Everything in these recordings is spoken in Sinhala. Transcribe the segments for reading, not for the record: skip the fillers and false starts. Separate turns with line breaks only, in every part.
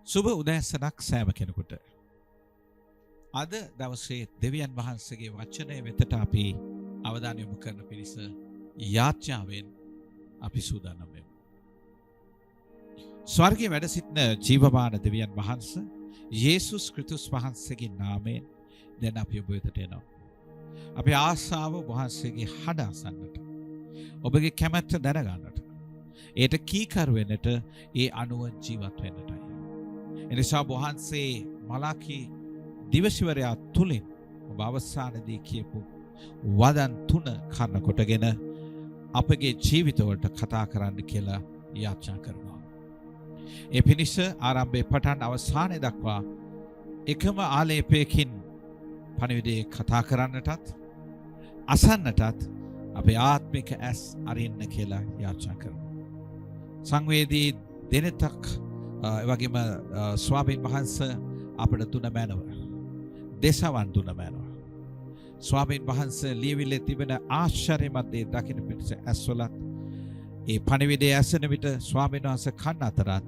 සුබ උදෑසනක් සෑම කෙනෙකුට. අද දවසේ දෙවියන් වහන්සේගේ වචනය වෙතට අපි අවධානය යොමු කරන පිණිස යාඥාවෙන් අපි සූදානම් වෙමු. ස්වර්ගයේ වැඩ සිටින ජීවමාන දෙවියන් වහන්සේ යේසුස් ක්‍රිස්තුස් වහන්සේගේ නාමයෙන් දැන් අපි ඔබ වෙතට එනවා. අපේ ආශාව වහන්සේගේ හඬ අසන්නට, ඔබගේ කැමැත්ත දැනගන්නට, ඒට කීකරු වෙන්නට, ඒ අනුව ජීවත් වෙන්නටයි. එනිසා වහන්සේ මලාකී දිවසිවරයා තුලින් ඔබ අවසානයේදී කියපු වදන් 3 කර්ණ කොටගෙන අපගේ ජීවිතවලට කතා කරන්න කියලා යාඥා කරනවා. ඒ පිණිස ආරම්භයේ පටන් අවසානය දක්වා එකම ආලේපයකින් පණිවිඩය කතා කරන්නටත් අසන්නටත් අපේ ආත්මික ඇස් අරින්න කියලා යාඥා කරනවා. සංවේදී දෙනතක් එවැගේම ස්වාමීන් වහන්සේ අපට දුන මැනව දේශවන් දුන මැනව ස්වාමීන් වහන්සේ ලියවිල්ලේ තිබෙන ආශ්චර්යමත් දේ දකින්න පිණිස ඇස්වලත් ඒ පණිවිඩය ඇසෙන විට ස්වාමීන් වහන්සේ කන් අතරත්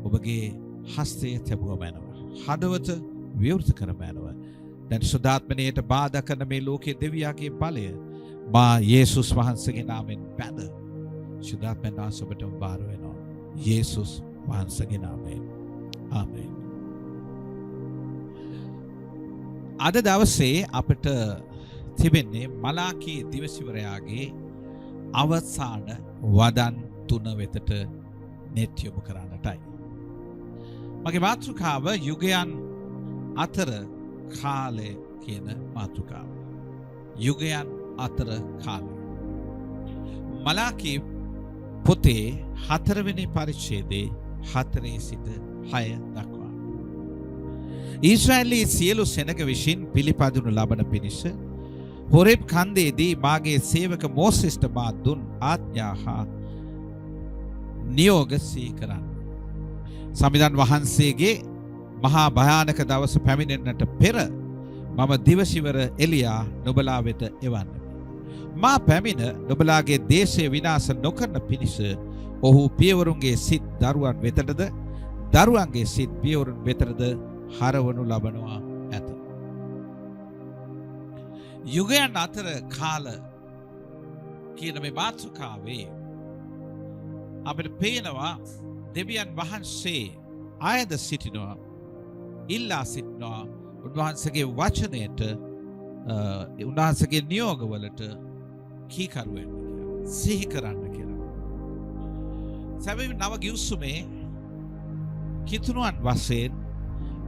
ඔබගේ හස්තයේ තැබුව මැනව හදවත විවෘත කර මැනව දැන් සුදාත්මණයට බාධා කරන මේ ලෝකයේ දෙවියාගේ බලය මා යේසුස් වහන්සේගේ නාමයෙන් බැඳ සුදාත්මයන් ඔබට බාර වෙනවා යේසුස් වහන්සේගේ නාමයෙන් ආමේන්. අද දවසේ අපිට තිබෙන්නේ මලාකී දිවසිවරයාගේ අවසාන වදන් 3 වෙතට නෙත් යොමු කරන්නටයි. මගේ මාතෘකාව යුගයන් අතර කාලය කියන මාතෘකාව. යුගයන් අතර කාලය. මලාකී පොතේ 4 වෙනි පරිච්ඡේදයේ 4 සිට 6 දක්වා. ඊශ්‍රායලී සියලු සෙනග විසින් පිළිපදිනු ලබන පිණිස හොරෙබ් කන්දේදී මාගේ සේවක මෝසෙස්ට මා දුන් ආඥා හා නියෝග සීකරන්න. සමිඳුන් වහන්සේගේ මහා භයානක දවස පැමිණෙන්නට පෙර මම දිවසිවර එලියා නුඹලා වෙත එවන්නෙමි. මා පැමිණ නුඹලාගේ දේශය විනාශ නොකරන පිණිස ඔහු පියවරුන්ගේ සිත් දරුවන් වෙතටද දරුවන්ගේ සිත් පියවරුන් වෙතටද හරවනු ලබනවා ඇත. යුගයන් අතර කාල කියන මේ මාතෘකාවේ අපිට පේනවා දෙවියන් වහන්සේ ආයද සිටිනවා, ඉල්ලා සිටිනවා උන්වහන්සේගේ වචනයට, උන්වහන්සේගේ නියෝගවලට කීකරු වෙන්න කියලා, සිහි කරන්න කියලා. සැබවින් නව ගිවිසුමේ කිතුණුවන් වශයෙන්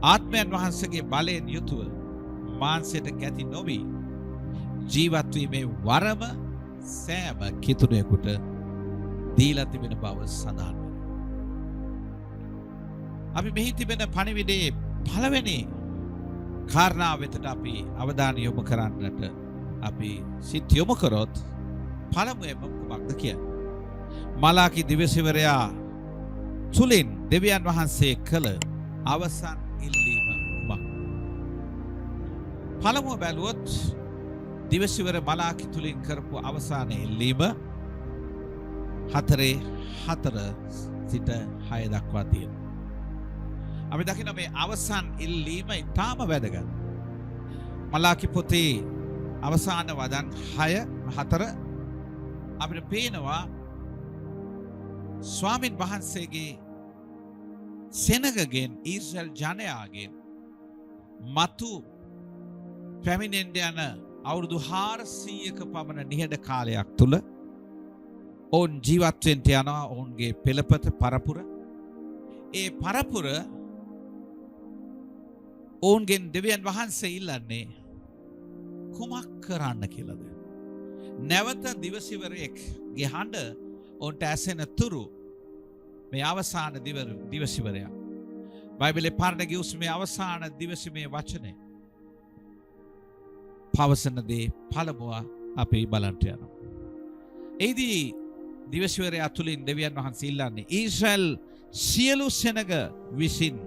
ආත්මයන් වහන්සේගේ බලයෙන් යුතුව මාංශයට ගැති නොවි ජීවත් වීමේ වරම සෑම කිතුණෙකුට දීලා තිබෙන බව සඳහන් වෙනවා. අපි මෙහි තිබෙන පණිවිඩයේ පළවෙනි කාරණාව වෙතට අපි අවධානය යොමු කරන්නට අපි සිත් යොමු කරොත් පළමුවෙන්ම කුමක්ද කියන්නේ? මලාකී දිවසිවරයා තුලින් දෙවියන් වහන්සේ කළ අවසන් ඉල්ලීම කුමක්ද? පළමුව බැලුවොත් දිවසිවර මලාකී තුලින් කරපු අවසාන ඉල්ලීම 4:4 සිට 6 දක්වා තියෙනවා. අපි දකින්න මේ අවසන් ඉල්ලීම ඉතාම වැදගත්. මලාකී පොතේ අවසාන වදන් 6:4 අපිට පේනවා ස්වාමීන් වහන්සේගේ සෙනගගෙන් ඊශ්‍රායල් ජනයාගෙන් මතු පැමිණෙන්න යන අවුරුදු 400ක පමණ නිහඬ කාලයක් තුල ඔවුන් ජීවත් වෙන්න යනවා. ඔවුන්ගේ පෙළපත පරපුර, ඒ පරපුර ඔවුන්ගෙන් දෙවියන් වහන්සේ ඉල්ලන්නේ කුමක් කරන්න කියලාද? නැවත දිවසිවරයෙක්ගේ හඬ ඔවුන්ට ඇසෙන තුරු මේ අවසාන දිවසිවරයා බයිබලයේ පරණ ගිවිසුමේ අවසාන දිවසිමේ වචනේ පවසන දේ පළමුව අපි බලන්ට යනවා. එහිදී දිවසිවරයා තුලින් දෙවියන් වහන්සේ ඉල්ලන්නේ ඊශ්‍රායල් සියලු සෙනග විසින්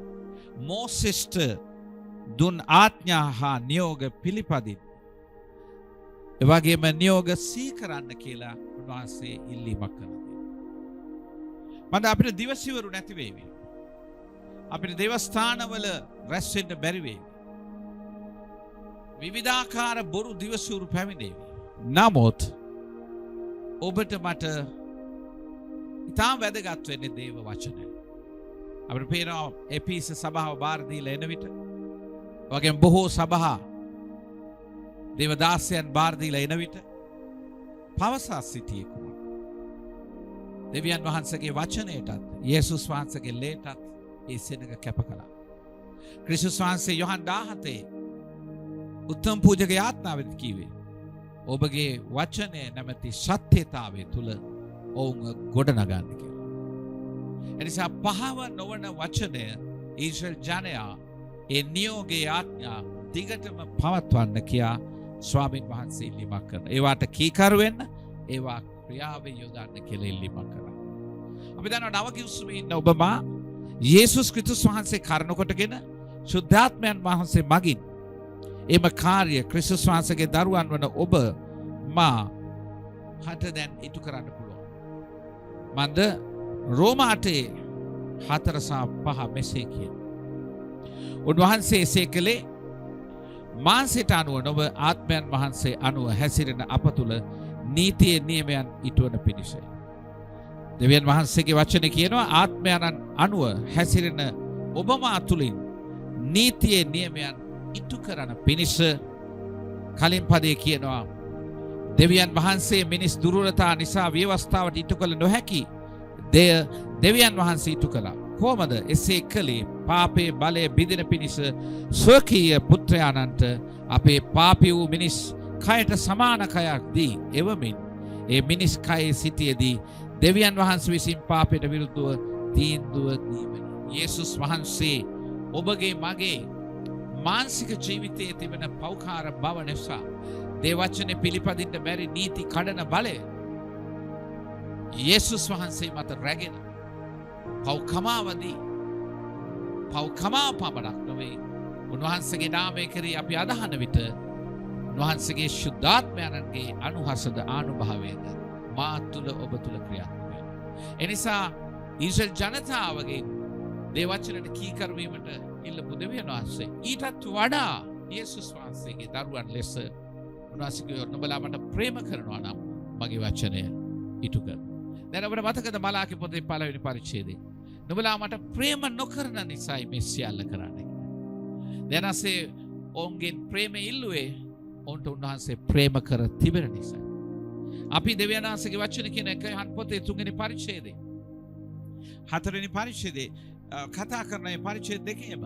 මෝසෙස්ට දුන් ආඥා හා නියෝග පිළිපදින් එවැගේම නියෝග සීකරන්න කියලා උන්වහන්සේ ඉල්ලීමක් කරනවා. මන්ද අපිට දිවසිවරු නැති වේවි. අපිට දේවස්ථානවල රැස් වෙන්න බැරි වෙයි. විවිධාකාර බොරු දිවසූරු පැමිණේවි. නමුත් ඔබට මට ඉතාම වැදගත් වෙන්නේ දේව වචනය. අපිට පේනවා එපීස සභාව බාර දීලා එන විට වගේම බොහෝ සභා දේවදාසයන් බාර දීලා එන විට පවසා සිටියේ කුමක්? දෙවියන් වහන්සේගේ වචනයටත් යේසුස් වහන්සේගේ ලේටත් ඒ සෙනඟ කැප කළා. ක්‍රිස්තුස් වහන්සේ යොහන් 17 උත්තම පූජක යාත්නාවෙත් කීවේ ඔබගේ වචනය නැමැති සත්‍යතාවය තුල ඔවුන් ගොඩනගන්න කියලා. එනිසා පහව නොවන වචනය ඊශ්‍රායෙල් ජනයා ඒ නියෝගයේ ආඥා දිගටම පවත්වන්න කියා ස්වාමීන් වහන්සේ ඉල්ලීමක් කරනවා. ඒවාට කීකරු වෙන්න, ඒවා ක්‍රියාවේ යොදන්න කියලා ඉල්ලීමක් කරනවා. අපි දන්නවා නව කිව්සුමේ ඉන්න ඔබ මා යේසුස් ක්‍රිස්තුස් වහන්සේ කරන කොටගෙන සුද්ධාත්මයන් වහන්සේ මගින් එම කාර්ය ක්‍රිස්තුස් වහන්සේගේ දරුවන් වන ඔබ මා හට දැන් ඉටු කරන්න පුළුවන්. මන්ද රෝම 8:4-5 මෙසේ කියන. උන්වහන්සේ එසේ කළේ මාංශයට අනුව නොව ආත්මයන් වහන්සේ අනුව හැසිරෙන අප තුළ නීතියේ නියමයන් ඉටුවන පිණිසයි. දෙවියන් වහන්සේගේ වචනේ කියනවා ආත්මයන් අනුව හැසිරෙන ඔබ මා තුළින් නීතියේ නියමයන් ඉටු කරන පිණිස. කලින් පදේ කියනවා දෙවියන් වහන්සේ මිනිස් දුර්වලතා නිසා ව්‍යවස්ථාවට ඉටු කළ නොහැකි දෙය දෙවියන් වහන්සේ ඉටු කළා. කොහොමද එසේ කළේ? පාපේ බලය බිඳින පිණිස ස්වකීය පුත්‍රයාණන්ට අපේ පාපී වූ මිනිස් කයට සමාන කයක් දී එවමින් ඒ මිනිස් කයේ සිටියේදී දෙවියන් වහන්සේ විසින් පාපයට විරුද්ධව තීන්දුව දීමනි. යේසුස් වහන්සේ ඔබගේ මගේ මානසික ජීවිතයේ තිබෙන පෞකාර බව නිසා දේ වචනේ පිළිපදින්න බැරි නීති කඩන බලය යේසුස් වහන්සේ මත රැගෙන පෞකමාවදී පෞකමා පමණක් නොවේ උන්වහන්සේගේ නාමය කෙරෙහි අපි අදහන විට උන්වහන්සේගේ ශුද්ධාත්මයන්ගේ අනුහසද ආනුභාවයද මා තුළ ඔබ තුළ ක්‍රියාත්මක වෙනවා. එනිසා ඊශ්‍රායෙල් ජනතාවගේ දේ වචනට කීකරු වීමට ඉල්ලපු දෙවියන් වහන්සේ ඊටත් වඩා යේසුස් වහන්සේගේ දරුවන් ලෙස උන්වහන්සේ නුඹලා මට ප්‍රේම කරනවා නම් මගේ වචනය ඉටු කරනවා. දැන් ඔබට මතකද මලාකී පොතේ 1 වෙනි පරිච්ඡේදයේ නුඹලා මට ප්‍රේම නොකරන නිසායි මේ සියල්ල කරන්නේ. දැන් ඇසේ ඔවුන්ගෙන් ප්‍රේම ඉල්ලුවේ ඔවුන්ට උන්වහන්සේ ප්‍රේම කර තිබෙන නිසා. අපි දෙවියන් වහන්සේගේ වචන කියන එක යහන් පොතේ 3 වෙනි පරිච්ඡේදයේ 4 වෙනි පරිච්ඡේදයේ කතා කරන මේ පරිච්ඡේද දෙකේම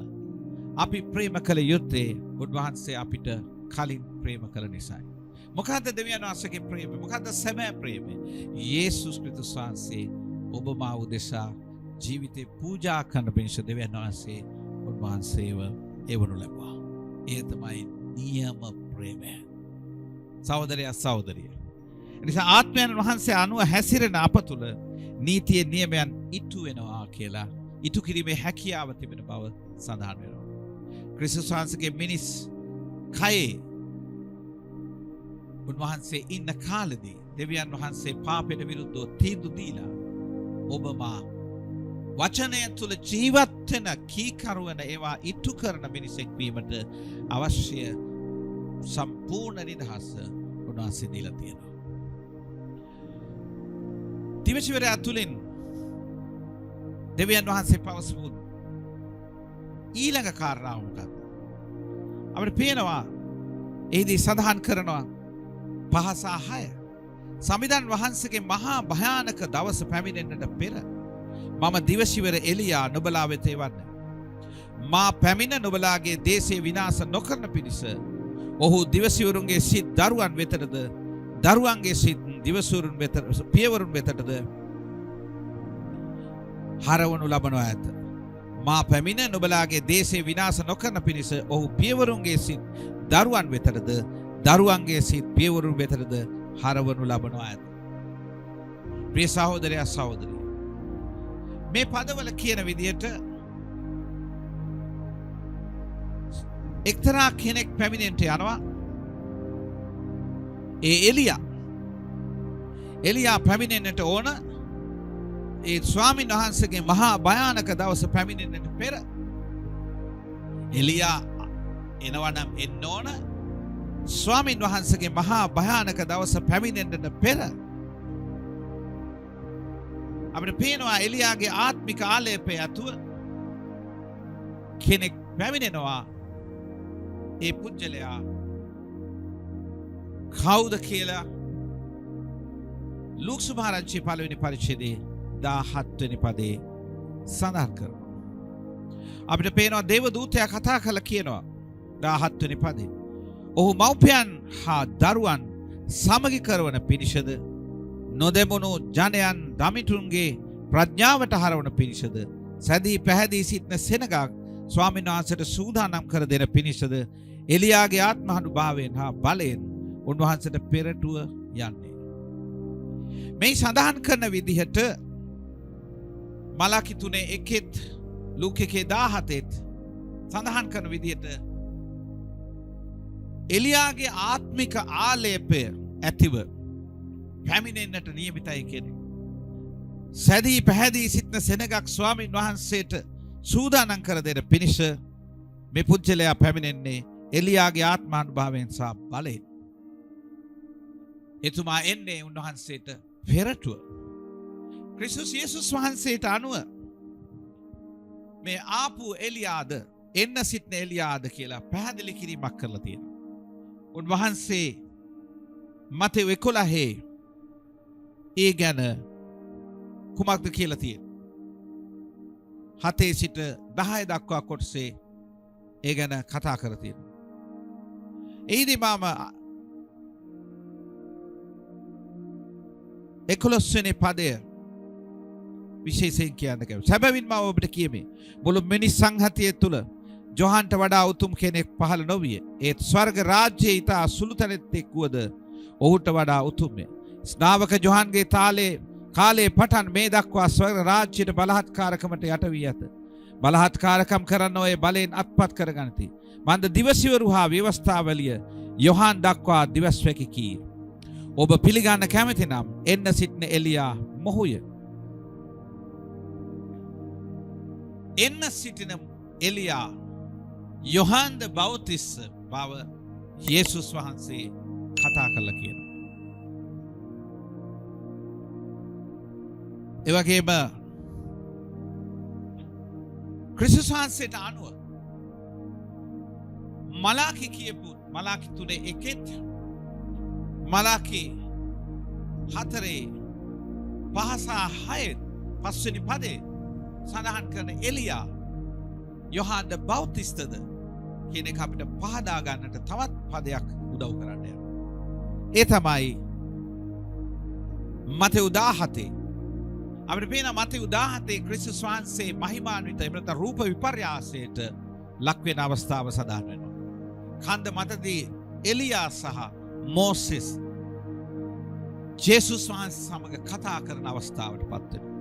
අපි ප්‍රේම කළ යුත්තේ උන්වහන්සේ අපිට කලින් ප්‍රේම කළ නිසායි. මොකද්ද දෙවියන් වහන්සේගේ ප්‍රේමය? මොකද්ද සැබෑ ප්‍රේමය? යේසුස් ක්‍රිස්තුස් වහන්සේ ඔබ මා උදෙසා ජීවිතේ පූජා කරන පිණිස දෙවියන් වහන්සේ උන්වහන්සේව එවනු ලැබුවා. ඒ තමයි නියම ප්‍රේමය. සහෝදරයා සහෝදරිය. එනිසා ආත්මයන් වහන්සේ අනුව හැසිරෙන අප තුළ නීතියේ නියමයන් ඉටු වෙනවා කියලා ඉටු කිරීමේ හැකියාව තිබෙන බව සඳහන් වෙනවා. ක්‍රිස්තුස් වහන්සේගේ මිනිස් කයේ උන්වහන්සේ ඉන්න කාලෙදී දෙවියන් වහන්සේ පාපයට විරුද්ධව තීන්දුව දීලා ඔබ මා වචනය තුළ ජීවත් වෙන කීකරු වෙන ඒවා ඉටු කරන මිනිසෙක් වීමට අවශ්‍ය සම්පූර්ණ නිදහස උන්වහන්සේ දීලා තියෙනවා. දිවචිවරයා තුළින් දෙවියන් වහන්සේ පවසපු ඊළඟ කාරණාව මොකක්ද? අපිට පේනවා එහිදී සඳහන් කරනවා 5 සහ 6 සමිඳුන් වහන්සේගේ මහා භයානක දවස පැමිණෙන්නට පෙර මම දිවසිවර එලියා නුඹලා වෙත එවන්න. මා පැමිණ නුඹලාගේ දේශේ විනාශ නොකරන පිණිස ඔහු දිවසිවරුන්ගේ සිත් දරුවන් වෙතටද දරුවන්ගේ සිත් දිවසිවරුන් වෙත පියවරුන් වෙතටද හරවනු ලබනවා ඇත. මා පැමිණ නුඹලාගේ දේශේ විනාශ නොකරන පිණිස ඔහු පියවරුන්ගේ සිත් දරුවන් වෙතටද දරුවන්ගේ සිත් පියවරුන් වෙතටද හරවනු ලබනවා ඇත. ප්‍රිය සහෝදරයා සහෝදරිය, මේ පදවල කියන විදිහට එක්තරා කෙනෙක් පැමිණෙන්නට යනවා. ඒ එලියා පැමිණෙන්නට ඕන ඒ ස්වාමීන් වහන්සේගේ මහා භයානක දවස පැමිණෙන්නට පෙර එලියා එනවා නම් එන්න ඕන ස්වාමීන් වහන්සේගේ මහා භයානක දවස පැමිණෙන්නට පෙර. අපිට පේනවා එලියාගේ ආත්මික ආලේපය ඇතුව කෙනෙක් පැමිණෙනවා. ඒ පුජ්‍යලයා කවුද කියලා ලූක් සුභාරංචි පළවෙනි පරිච්ඡේදයේ 17 වෙනි පදේ සඳහන් කරනවා. අපිට පේනවා දේව දූතයා කතා කරලා කියනවා 17 වෙනි පදේ. ඔහු මව්පියන් හා දරුවන් සමගි කරවන පිණිසද නොදෙමුණු ජනයන් දමිතුන්ගේ ප්‍රඥාවට හරවන පිණිසද සැදී පැහැදී සිටින සෙනගක් ස්වාමීන් වහන්සේට සූදානම් කර දෙන පිණිසද එලියාගේ ආත්මානුභාවයෙන් හා බලයෙන් උන්වහන්සේට පෙරටුව යන්නේ. මේ සඳහන් කරන විදිහට මලාකි 3:1 ලූක් 1:17 සඳහන් කරන විදිහට එලියාගේ ආත්මික ආලේපය ඇතිව පැමිණෙන්නට නියමිතයි කියන්නේ. සැදී පැහැදී සිටින සෙනගක් ස්වාමීන් වහන්සේට සූදානම් කර දෙන පිණිස මේ පුජ්‍යලයා පැමිණෙන්නේ එලියාගේ ආත්මානුභාවයෙන් සහ බලයෙන්. එතුමා එන්නේ උන්වහන්සේට පෙරටුව. ක්‍රිස්තුස් යේසුස් වහන්සේට අනුව මේ ආපු එලියාද එන්න සිටින එලියාද කියලා පැහැදිලි කිරීමක් කරලා තියෙනවා. උන්වහන්සේ මතෙව් 11 ඒ ගැන කුමක්ද කියලා තියෙනවා. 7 සිට 10 දක්වා කොටසේ ඒ ගැන කතා කර තියෙනවා. එහිදී මම 11 වෙනි පදය විශේෂයෙන් කියන්න කැමතියි. සැබවින්ම ඔබට කියමි මුළු මිනිස් සංහතිය තුල ජොහන්ට වඩා උතුම් කෙනෙක් පහළ නොවිය. ඒත් ස්වර්ග රාජ්‍යයේ ඊට සුළුතැනෙක් වුවද ඔහුට වඩා උතුම්ය. ස්නාවක ජොහන්ගේ කාලේ පටන් මේ දක්වා ස්වර්ග රාජ්‍යයට බලහත්කාරකමට යට වී ඇත. බලහත්කාරකම් කරන ඔය බලෙන් අත්පත් කරගනිති. මන්ද දිවසිවරු හා ව්‍යවස්ථාවලිය යොහන් දක්වා දිවස්වැකි කී. ඔබ පිළිගන්න කැමති නම් එන්න සිටින එලියා මොහුය. එන්න සිටින එලියා යොහන් ද බෞතිස්ස බව යේසුස් වහන්සේ කතා කළා කියනවා. ඒ වගේම ක්‍රිස්තුස් වහන්සේට අනුව මලාකි කියපු මලාකි 3:1 මලාකි 4:5-6 පස්වෙනි පදේ සඳහන් කරන එලියා යොහන් ද බෞතිස්තද කියන එක අපිට පහදා ගන්නට තවත් පදයක් උදව් කරන්න යනවා. ඒ තමයි මතෙව් 17. අපිට පේන මතෙව් 17 ක්‍රිස්තුස් වහන්සේ මහිමාන්විත එමෙත රූප විපර්යාසයට ලක් වෙන අවස්ථාව සඳහන් වෙනවා. කන්ද මතදී එලියා සහ මෝසෙස් ජේසුස් වහන්සේ සමග කතා කරන අවස්ථාවට පත් වෙනවා.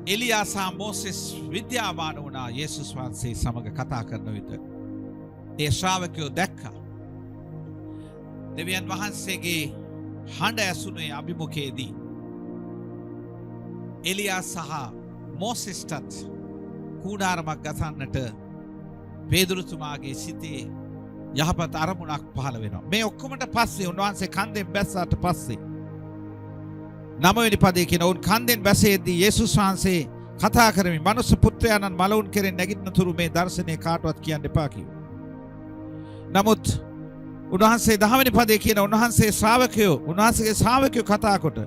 එලියා සහ මෝසෙස් විද්‍යාමාන වුණා යේසුස් වහන්සේ සමග කතා කරන විට. ඒ ශ්‍රාවකයෝ දැක්කා. දෙවියන් වහන්සේගේ හඬ ඇසුනේ අභිමුඛයේදී එලියා සහ මෝසෙස්ටත් කූඩාරමක් ගසන්නට පේදුරුතුමාගේ සිතේ යහපත් අරමුණක් පහළ වෙනවා. මේ ඔක්කොමට පස්සේ උන්වහන්සේ කන්දෙන් බැස්සාට පස්සේ 9 වෙනි පදයේ කියන උන් කන්දෙන් බැසෙද්දී යේසුස් වහන්සේ කතා කරමින් මනුස්ස පුත්‍රයාණන් මලවුන් කෙරෙන් නැගිටිනතුරු මේ දර්ශනය කාටවත් කියන්න එපා කිව්වා. නමුත් උන්වහන්සේ 10 වෙනි පදයේ කියන උන්වහන්සේගේ ශ්‍රාවකයෝ කතා කොට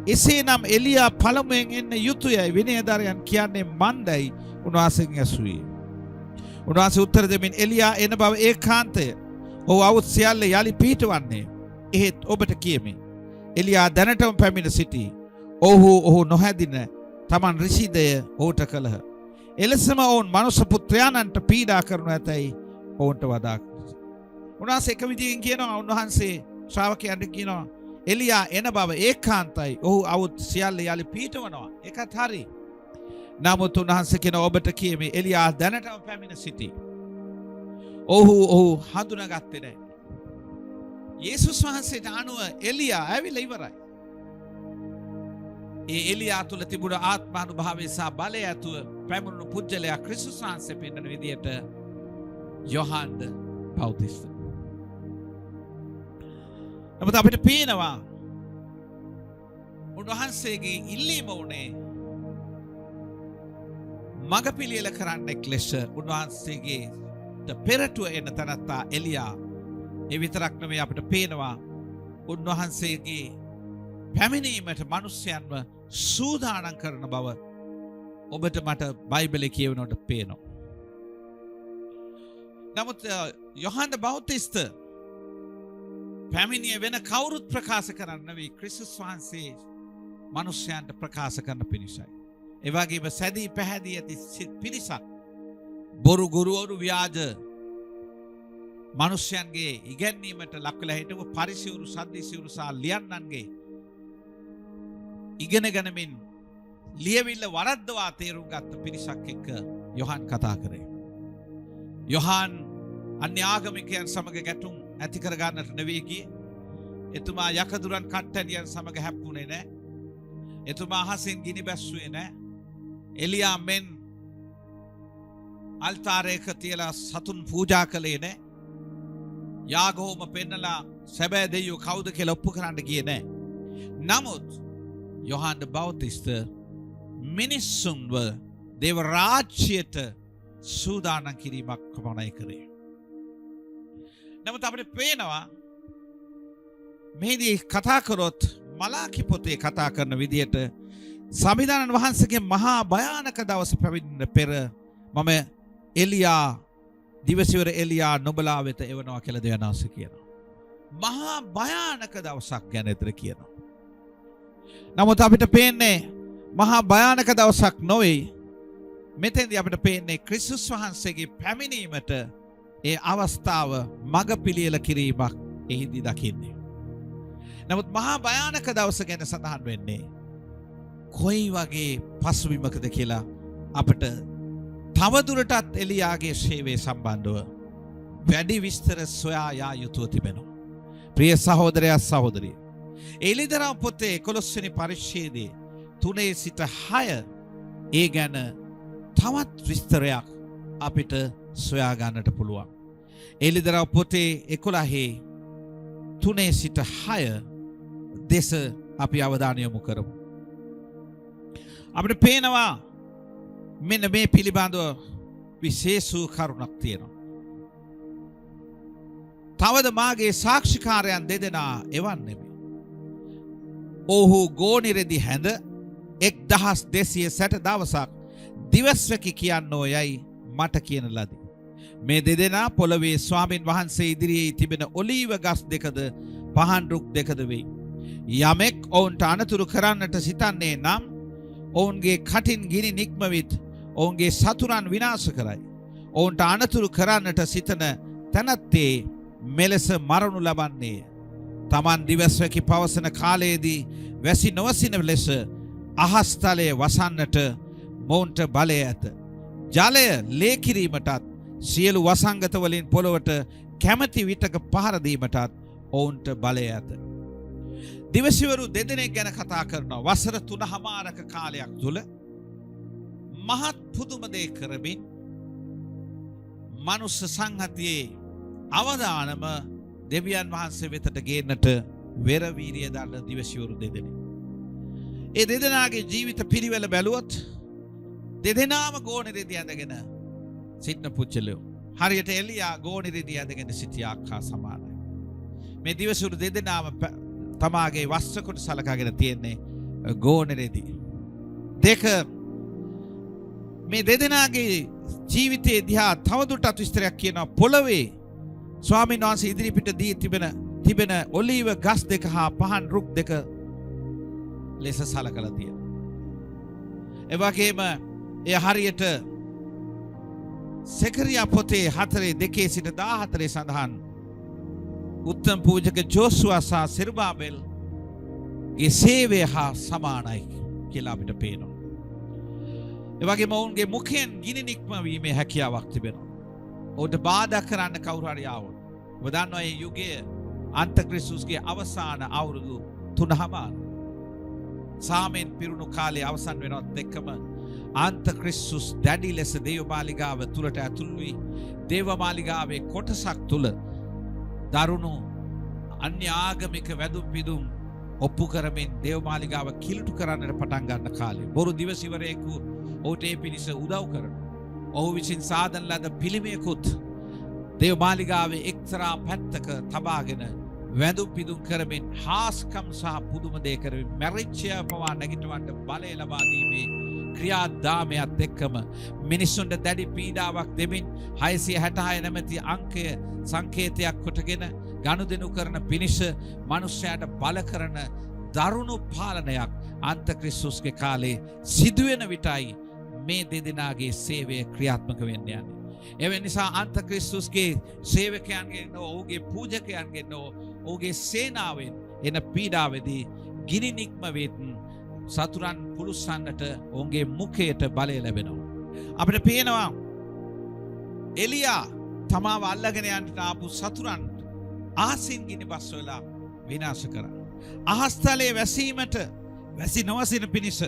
එසේනම් එලියා පළමුවෙන් එන්න යුතුයයි විනයදරයන් කියන්නේ මන්දයි උන්වහන්සේගෙන් ඇසුවේ. උන්වහන්සේ උත්තර දෙමින් එලියා එන බව ඒකාන්තය. ඔහු අවුත් සියල්ල යලි පිහිටවන්නේ. එහෙත් ඔබට කියමි එලියා දැනටම පැමිණ සිටී. ඔහු නොහැදින තමන් ඍෂිදය ඔහුට කළහ. එලෙසම ඔවුන් මනුස්ස පුත්‍රයාණන්ට පීඩා කරනු ඇතැයි ඔවුන්ට වදා. උන්වහන්සේ එක විදිහකින් කියනවා උන්වහන්සේ ශ්‍රාවකයන්ට කියනවා එලියා එන බව ඒකාන්තයි. ඔහු අවුත් සියල්ල යලි පිහිටවනවා. ඒකත් හරි. නමුත් උන්වහන්සේ කියන ඔබට කියමි එලියා දැනටම පැමිණ සිටී. ඔහු හඳුනාගත්තේ නැහැ. යේසුස් වහන්සේට අනුව එලියා ඇවිල්ලා ඉවරයි. ඒ එලියා තුළ තිබුණ ආත්මානුභාවය සහ බලය ඇතුව පැමුණුණු පුජ්‍යලයා ක්‍රිස්තුස් වහන්සේ පෙන්වන විදියට යොහාන් බෞතිස්ත. නමුත් අපිට පේනවා උන්වහන්සේගේ ඉල්ලීම උනේ මඟ පිළියෙල කරන්නෙක් ලෙස උන්වහන්සේගේ පෙරටුව එන තැනැත්තා එලියා. ඒ විතරක් නෙවෙයි අපිට පේනවා උන්වහන්සේගේ පැමිණීමට මිනිස්යන්ව සූදානම් කරන බව ඔබට මට බයිබලයේ කියවනකොට පේනවා. නමුත් යොහාන් බෞතිස්ත පැමිණිය වෙන කවුරුත් ප්‍රකාශ කරන්න නෙවෙයි ක්‍රිස්තුස් වහන්සේ මිනිස්යන්ට ප්‍රකාශ කරන පිණිසයි. ඒ වගේම සැදී පැහැදී ඇති පිරිසක් බොරු ගුරුවරු ව්‍යාජ මිනිස්යන්ගේ ඉගැන්වීමට ලක් වෙලා හිටපු පරිසයුරු සද්දිසියුරු සහ ලියන්නන්ගේ ඉගෙන ගනිමින් ලියවිල්ල වරද්දවා තේරුම් ගත්ත පිරිසක් එක්ක යොහාන් කතා කරේ. යොහාන් අන්‍ය ආගමිකයන් සමග ගැටුම් ඇති කර ගන්නට නෙවෙයි ගියේ. එතුමා යකදුරන් කට්ටනියන් සමග හැප්පුණේ නැහැ. එතුමා අහසින් ගිනි බැස්සුවේ නැහැ. එලියා මෙන් අල්තාරයක තියලා සතුන් පූජා කළේ නැහැ. යාගෝම පෙන්නලා සැබෑ දෙවියෝ කවුද කියලා ඔප්පු කරන්න ගියේ නැහැ. නමුත් යොහාන් බෞතිස්ත මිනිස්සුන්ව දේව රාජ්‍යයට සූදානම් කිරීමක් පමණයි කරේ. නමුත් අපිට පේනවා මෙහිදී කතා කරොත් මලාකි පොතේ කතා කරන විදියට සමිදානන් වහන්සේගේ මහා භයානක දවස පැමිණෙන්න පෙර මම එලියා දිවසිවර එලියා නොබලා වෙත එවනවා කියලා දෙවියන්වහන්සේ කියනවා. මහා භයානක දවසක් ගැන එතන කියනවා. නමුත් අපිට පේන්නේ මහා භයානක දවසක් නොවේ. මෙතෙන්දී අපිට පේන්නේ ක්‍රිස්තුස් වහන්සේගේ පැමිණීමට ඒ අවස්ථාව මඟ පිළියෙල කිරීමක් එහිදී දකින්නේ. නමුත් මහා භයානක දවස ගැන සඳහන් වෙන්නේ කොයි වගේ පසුබිමකද කියලා අපිට තවදුරටත් එලියාගේ සේවය සම්බන්ධව වැඩි විස්තර සොයා යා යුතුව තිබෙනවා. ප්‍රිය සහෝදරයා සහෝදරිය, එලිදරව් පොතේ 11 වෙනි පරිච්ඡේදයේ 3 සිට 6 ඒ ගැන තවත් විස්තරයක් අපිට සොයා ගන්නට පුළුවන්. එලිදරව් පොතේ 11 3 සිට 6 දෙස අපි අවධානය යොමු කරමු. අපිට පේනවා මෙන්න මේ පිළිබඳව විශේෂ කරුණක් තියෙනවා. තවද මාගේ සාක්ෂිකාරයන් දෙදෙනා එවන්නෙමි. ඔහු ගෝනිරෙදි හැඳ 1260 දවසක් දිවස්වැකි කියන්නෝ යයි මට කියන ලදී. මේ දෙදෙනා පොළවේ ස්වාමින් වහන්සේ ඉදිරියේ තිබෙන ඔලීව ගස් දෙකද පහන් රුක් දෙකද වෙයි. යමෙක් ඔවුන්ට අනතුරු කරන්නට සිතන්නේ නම් ඔවුන්ගේ කටින් ගිනි නික්මවිත් ඔවුන්ගේ සතුරන් විනාශ කරයි. ඔවුන්ට අනතුරු කරන්නට සිතන තැනැත්තේ මෙලෙස මරණු ලබන්නේ. තමන් දිවස්වැකි පවසන කාලයේදී වැසි නොවසින ලෙස අහස්තලයේ වසන්නට මොවුන්ට බලය ඇත. ජලය ලේ කිරීමටත් සියලු වසංගත වලින් පොළොවට කැමැති විටක පහර දීමටත් ඔවුන්ට බලය ඇත. දිවසිවරු දෙදෙනෙක් ගැන කතා කරනවා. වසර 3මාරක කාලයක් තුල මහත් පුදුම දේ කරමින් මනුස්ස සංහතියේ අවදානම දෙවියන් වහන්සේ වෙතට ගේන්නට වෙර වීරිය දරන දිවසිවරු දෙදෙනෙක්. ඒ දෙදෙනාගේ ජීවිත පිළිවෙල බැලුවොත් දෙදෙනාම ගෝනිරෙදි ඇඳගෙන සිටින පුච්චලයෝ. හරියට එලියා ගෝනිරෙදි ඇඳගෙන සිටියාක් හා සමානයි. මේ දිවසිවරු දෙදෙනාම තමාගේ වස්ත්‍ර කොට සලකාගෙන තියෙන්නේ ගෝනිරෙදි. දෙක මේ දෙදෙනාගේ ජීවිතයේ දිහා තවදුරටත් විස්තරයක් කියනවා. පොළවේ ස්වාමීන් වහන්සේ ඉදිරිපිට දී තිබෙන ඔලීව ගස් දෙක හා පහන් රුක් දෙක ලෙස සලකලා තියෙනවා. ඒ වගේම එය හරියට සෙකරියා පොතේ 4:2 සිට 14 සඳහන් උත්තම පූජක ජෝෂුවා සහ සෙරුබාබෙල්ගේ සේවය හා සමානයි කියලා අපිට පේනවා. ඒ වගේම ඔවුන්ගේ මුඛයෙන් ගිනි නික්මවීමේ හැකියාවක් තිබෙනවා. ඔවුන්ට බාධා කරන්න කවුරු හරි ආවොත්. ඔබ දන්නවා මේ යුගයේ අන්තක්‍රිස්තුස්ගේ අවසාන අවුරුදු 3මාර. සාමෙන් පිරුණු කාලේ අවසන් වෙනවත් එක්කම අන්තක්‍රිස්තුස් දැඩි ලෙස දේවමාලිගාව තුලට ඇතුල් වී දේවමාලිගාවේ කොටසක් තුල දරුණු අන්‍ය ආගමික වැදුම් පිදුම් ඔප්පු කරමින් දේවමාලිගාව කිලුටු කරන්නට පටන් ගන්න කාලේ බොරු දිවසිවරයෙකු ඔහුට ඒ පිණිස උදව් කරන ඔහු විසින් සාදන ලද පිළිමයකුත් දේවමාලිගාවේ එක්තරා පැත්තක තබාගෙන වැදුම් පිදුම් කරමින් හාස්කම් සහ පුදුම දේ කරමින් මැරිච්චය පවා නැගිටවන්න බලය ලබා දීමේ ක්‍රියාදාමයත් එක්කම මිනිස්සුන්ට දැඩි පීඩාවක් දෙමින් 666 නැමැති අංකය සංකේතයක් කොටගෙන ගනුදෙනු කරන පිණිස මනුෂ්‍යයාට බල කරන දරුණු පාලනයක් අන්තක්‍රිස්තුස්ගේ කාලේ සිදුවෙන විටයි මේ දෙදෙනාගේ සේවය ක්‍රියාත්මක වෙන්න යන්නේ. එවැනි නිසා අන්තක්‍රිස්තුස්ගේ සේවකයන්ගෙන් ඔහුගේ පූජකයන්ගෙන් ඔහුගේ සේනාවෙන් එන පීඩාවේදී ගිනි නික්ම වෙත්න් සතුරන් පුලුස්සන්නට ඔවුන්ගේ මුඛයට බලය ලැබෙනවා. අපිට පේනවා එලියා තමාව අල්ලගෙන යන්නට ආපු සතුරන් අහසින් ගිනි බස්වලා විනාශ කරා. අහස්තලයේ වැසීමට වැසි නොවසින පිණිස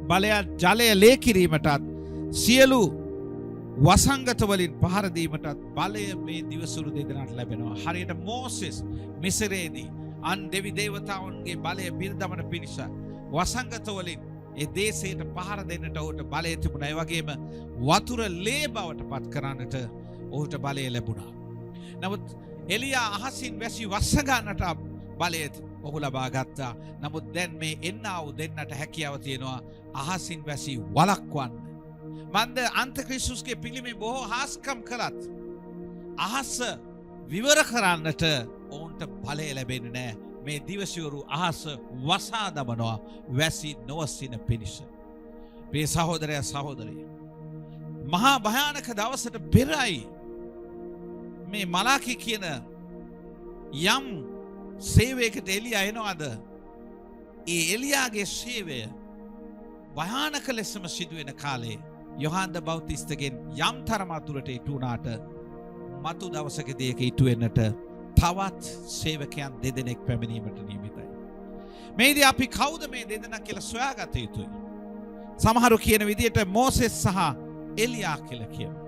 බලය ජලය ලේ කිරීමටත් සියලු වසංගත වලින් පහර දීමටත් බලය මේ දිවසුරු දෙදෙනාට ලැබෙනවා. හරියට මෝසෙස් මිසරයේදී අන් දෙවි දේවතාවුන්ගේ බලය බිරිදමන පිණිස වසංගත වලින් ඒ දේශයට පහර දෙන්නට ඔහුට බලය තිබුණා. ඒ වගේම වතුර ලේ බවට පත් කරන්නට ඔහුට බලය ලැබුණා. නමුත් එලියා අහසින් වැසි වස්ස ගන්නට බලය ඔහු ලබා ගත්තා. නමුත් දැන් මේ එන්නා වූ දෙන්නට හැකියාව තියෙනවා අහසින් වැසි වළක්වන්න. මන්ද අන්තක්‍රිස්තුස්ගේ පිළිමේ බොහෝ හාස්කම් කළත් අහස විවර කරන්නට ඔවුන්ට බලය ලැබෙන්නේ නැහැ. මේ දිවසිවරු අහස වසා දමනවා වැසි නොවසින පිණිස. මේ සහෝදරයා සහෝදරිය මහා භයානක දවසට පෙරයි මේ මලාකි කියන යම් සේවයකට එලියා එනවාද ඒ එලියාගේ සේවය භයානක ලෙසම සිදුවෙන කාලේ යොහන්ද බෞතිස්තගෙන් යම් තරමතුරට ඉටු වුණාට මතු දවසකදී ඒක ඉටු වෙන්නට තවත් සේවකයන් දෙදෙනෙක් පැමිණීමට නියමිතයි. මේදී අපි කවුද මේ දෙදෙනා කියලා සොයාගත යුතුයි. සමහරු කියන විදිහට මෝසෙස් සහ එලියා කියලා කියනවා.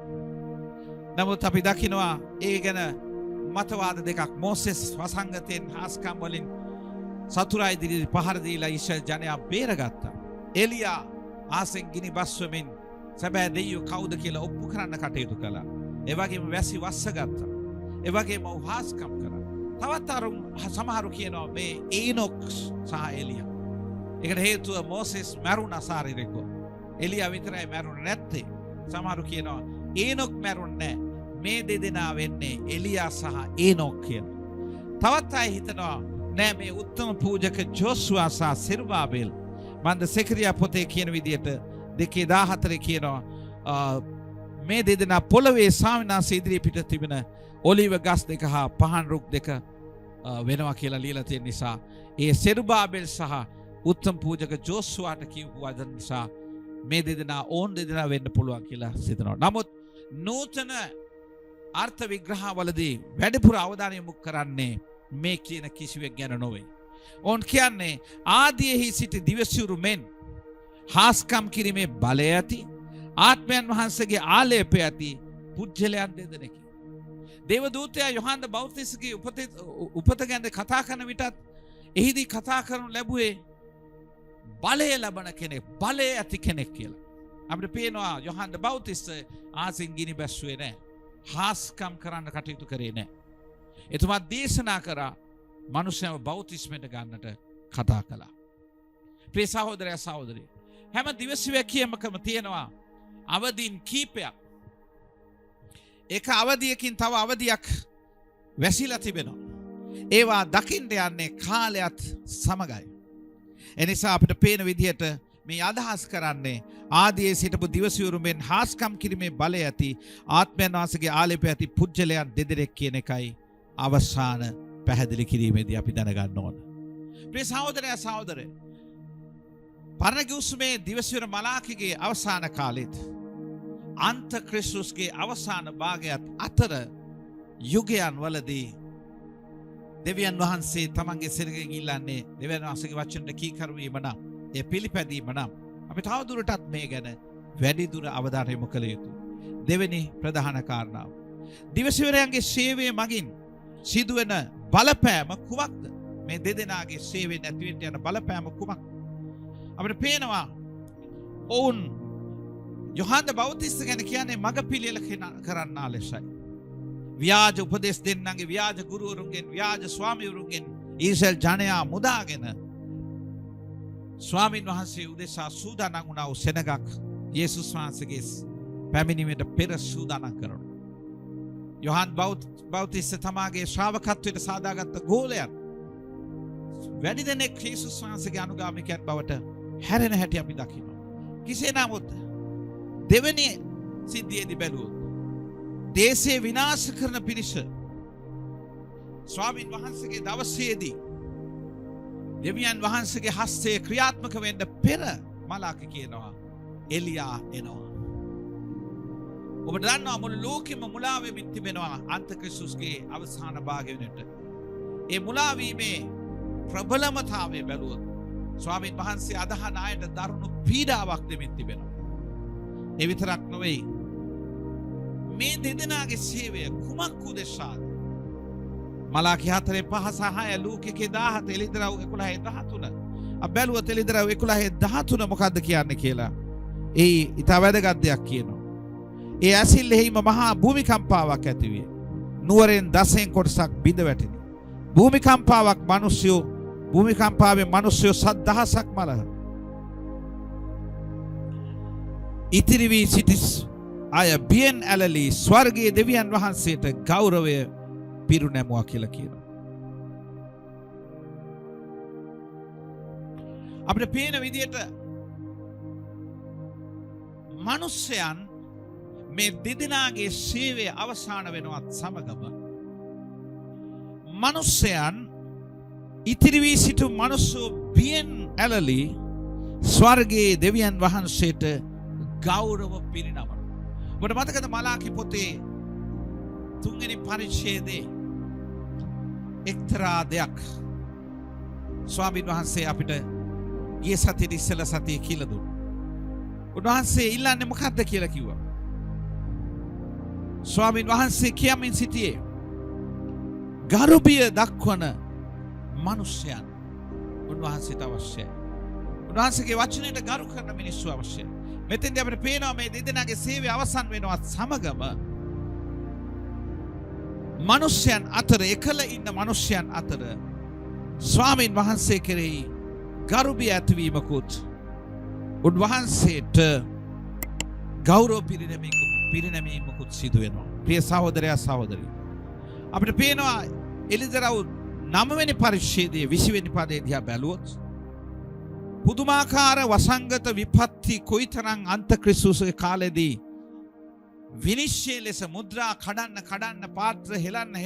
නමුත් අපි දකිනවා ඒ ගැන මතවාද දෙකක්. මෝසෙස් වසංගතයෙන් හාස්කම් වලින් සතුරා ඉදිරියේ පහර දීලා ඊශ්‍රායල් ජනයා බේරගත්තා. එලියා ආසෙන් ගිනි බස්වමින් සැබෑ දෙවියෝ කවුද කියලා ඔප්පු කරන්න කටයුතු කළා. ඒ වගේම වැසි වස්ස ගත්තා. ඒ වගේම හාස්කම් කරා. තවත් සමහරු කියනවා මේ ඒනොක් සහ එලියා. ඒකට හේතුව මෝසෙස් මරුණා ශාරීරිකව. එලියා විතරයි මරුණ නැත්තේ. සමහරු කියනවා ඒනොක් මරුන්නේ නැහැ. මේ දෙදෙනා වෙන්නේ එලියා සහ ඒනොක් කියලා. තවත් අය හිතනවා නෑ මේ උත්තම පූජක ජෝෂුවා සහ සෙරුබාබෙල්. මන්ද සෙකරියා පොතේ කියන විදිහට 2:14 කියනවා මේ දෙදෙනා පොළවේ ස්වාමීන් වහන්සේ ඉදිරියේ පිට තිබෙන ඔලිව ගස් දෙක හා පහන් රුක් දෙක වෙනවා කියලා ලියලා තියෙන නිසා ඒ සෙරුබාබෙල් සහ උත්තම පූජක ජෝෂුවාට කියපු වදන නිසා මේ දෙදෙනා ඕන් දෙදෙනා වෙන්න පුළුවන් කියලා සිතනවා. නමුත් නූතන අර්ථ විග්‍රහවලදී වැඩිපුර අවධානය යොමු කරන්නේ මේ කියන කිසිවෙක් ගැන නොවේ. ඕන් කියන්නේ ආදියෙහි සිටි දිවසිවරු මෙන් හාස්කම් කිරීමේ බලය ඇති ආත්මයන් වහන්සේගේ ආලේපය ඇති පුජ්‍යලයන් දෙදෙනෙකි. දේවදූතයා යොහන්ද බෞතිස්තගේ උපත ගැන කතා කරන විටත් එහිදී කතා කරනු ලැබුවේ බලය ලබන කෙනෙක්, බලය ඇති කෙනෙක් කියලා. අපිට පේනවා යොහන්ද බෞතිස්ත ආසින් ගිනි බැස්සුවේ නැහැ. හාස්කම් කරන්න කටයුතු කරේ නැහැ. එතුමා දේශනා කරා මනුෂ්‍යව බෞතිස්මයට ගන්නට කතා කළා. ප්‍රිය සහෝදරයා සහෝදරිය, හැම දිවසිවැකියමකම තියෙනවා අවදීන් කීපයක්. එක අවධියකින් තව අවධියක් වැසිලා තිබෙනවා. ඒවා දකින්න යන්නේ කාලයත් සමගයි. එනිසා අපිට පේන විදිහට මේ අදහස් කරන්නේ ආදියේ සිටපු දිවසිවරු මෙන් හාස්කම් කිරීමේ බලය ඇති ආත්මයන් වහන්සේගේ ආලේපය ඇති පුජ්‍යලයන් දෙදෙනෙක් කියන එකයි අවසාන පැහැදිලි කිරීමේදී අපි දැනගන්න ඕන. ප්‍රිය සහෝදරයා සහෝදරේ, පරණගුස්මේ දිවසිවරු මලාකිගේ අවසාන කාලෙත් අන්තක්‍රිස්තුස්ගේ අවසාන භාගයත් අතර යුගයන් වලදී දෙවියන් වහන්සේ තමන්ගේ සිරගෙන් ඉල්ලන්නේ දෙවියන් වහන්සේගේ වචනට කීකරු වීම නම් ඒ පිළිපැදීම නම් අපි තවදුරටත් මේ ගැන වැඩිදුර අවධානය යොමු කළ යුතුයි. දෙවෙනි ප්‍රධාන කාරණාව දිවසිවරයන්ගේ සේවය මගින් සිදුවෙන බලපෑම කුමක්ද? මේ දෙදෙනාගේ සේවයෙන් ඇතිවෙන්න යන බලපෑම කුමක්ද? අපිට පේනවා ඔවුන් යොහාන බෞතිස්ත ගැන කියන්නේ මග පිළියෙල කරන්නා ලෙසයි. ව්‍යාජ උපදේශ දෙන්නන්ගේ ව්‍යාජ ගුරුවරුන්ගෙන් ව්‍යාජ ස්වාමීවරුන්ගෙන් ඊශ්‍රායෙල් ජනයා මුදාගෙන ස්වාමීන් වහන්සේ උදෙසා සූදානම් වුණා වූ සෙනගක් යේසුස් වහන්සේගේ පැමිණීමට පෙර සූදානම් කරනවා. යොහාන් බෞතිස්ත තමාගේ ශ්‍රාවකත්වයට සාදාගත්ත ගෝලයන් වැඩි දෙනෙක් යේසුස් වහන්සේගේ අනුගාමිකයන් බවට හැරෙන හැටි අපි දකිනවා. කෙසේ නමුත් දෙවෙනි සිද්ධියේදී බැලුවොත් දේශය විනාශ කරන පිරිස ස්වාමීන් වහන්සේගේ දවසේදී දෙවියන් වහන්සේගේ හස්තය ක්‍රියාත්මක වෙන්න පෙර මලාකි කියනවා එලියා එනවා. ඔබ දන්නවා මුළු ලෝකෙම මුලා වෙමින් තිබෙනවා අන්තක්‍රිස්තුස්ගේ අවසාන භාගය වෙනට. ඒ මුලා වීමේ ප්‍රබලමතාවය බැලුවොත් ස්වාමීන් වහන්සේ අදහන අයට දරුණු පීඩාවක් දෙමින් තිබෙනවා. ඒ විතරක් නොවේ මේ දෙදෙනාගේ සේවය කුමක් උදෙසාද? මලාකි 4:5-6 ලූකේ 17 එළිදරව් 11:13 අප බැලුවොත් එළිදරව් 11:13 මොකද්ද කියන්නේ කියලා. ඒ ඊට වැදගත් දෙයක් කියනවා. ඒ ඇසිල්ලෙහිම මහා භූමිකම්පාවක් ඇති විය. නුවරෙන් 10 කොටසක් බිඳ වැටිනි. භූමිකම්පාවේ මිනිස්සු 7,000ක් මළහ. ඉතිරි වී සිටි අය බියෙන් ඇලලී ස්වර්ගයේ දෙවියන් වහන්සේට ගෞරවය පිරුණැමුවා කියලා කියනවා. අපිට පේන විදියට මිනිස්යන් මේ දෙදෙනාගේ සේවය අවසන් වෙනවත් සමගම මිනිස්යන් ඉතිරි වී සිටු මිනිස්සු බියෙන් ඇලලී ස්වර්ගයේ දෙවියන් වහන්සේට ගෞරව පිරිනමනවා. ඔබට මතකද මලාකි පොතේ 3 වෙනි පරිච්ඡේදයේ එක්තරා දෙයක් ස්වාමීන් වහන්සේ අපිට ගිය සතියේ ඉස්සෙල්ලා සතියේ කියලා දුන්නා. උන්වහන්සේ ඉල්ලන්නේ මොකක්ද කියලා කිව්වා. ස්වාමීන් වහන්සේ කියමින් සිටියේ ගරුබිය දක්වන මිනිසයන් උන්වහන්සේට අවශ්‍යයි. උන්වහන්සේගේ වචනයට ගරු කරන මිනිස්සු අවශ්‍යයි. මෙතෙන්දී අපිට පේනවා මේ දෙදෙනාගේ සේවය අවසන් වෙනවත් සමගම මිනිසයන් අතර එකල ඉන්න මිනිසයන් අතර ස්වාමීන් වහන්සේ කෙරෙහි ගරුබිය ඇතිවීමකුත් උන්වහන්සේට ගෞරව පිරිනැමීමකුත් සිදු වෙනවා. ප්‍රිය සහෝදරයා සහෝදරිය අපිට පේනවා එළිදරව් 9 වෙනි පරිච්ඡේදයේ 20 වෙනි පදයේ දිහා බැලුවොත් පුදුමාකාර වසංගත විපත්ති කොයිතරම් අන්තක්‍රිස්තුස්ගේ කාලෙදී විනිශ්චය ලෙස මුද්‍රා කඩන්න පාත්‍ර හෙලන්න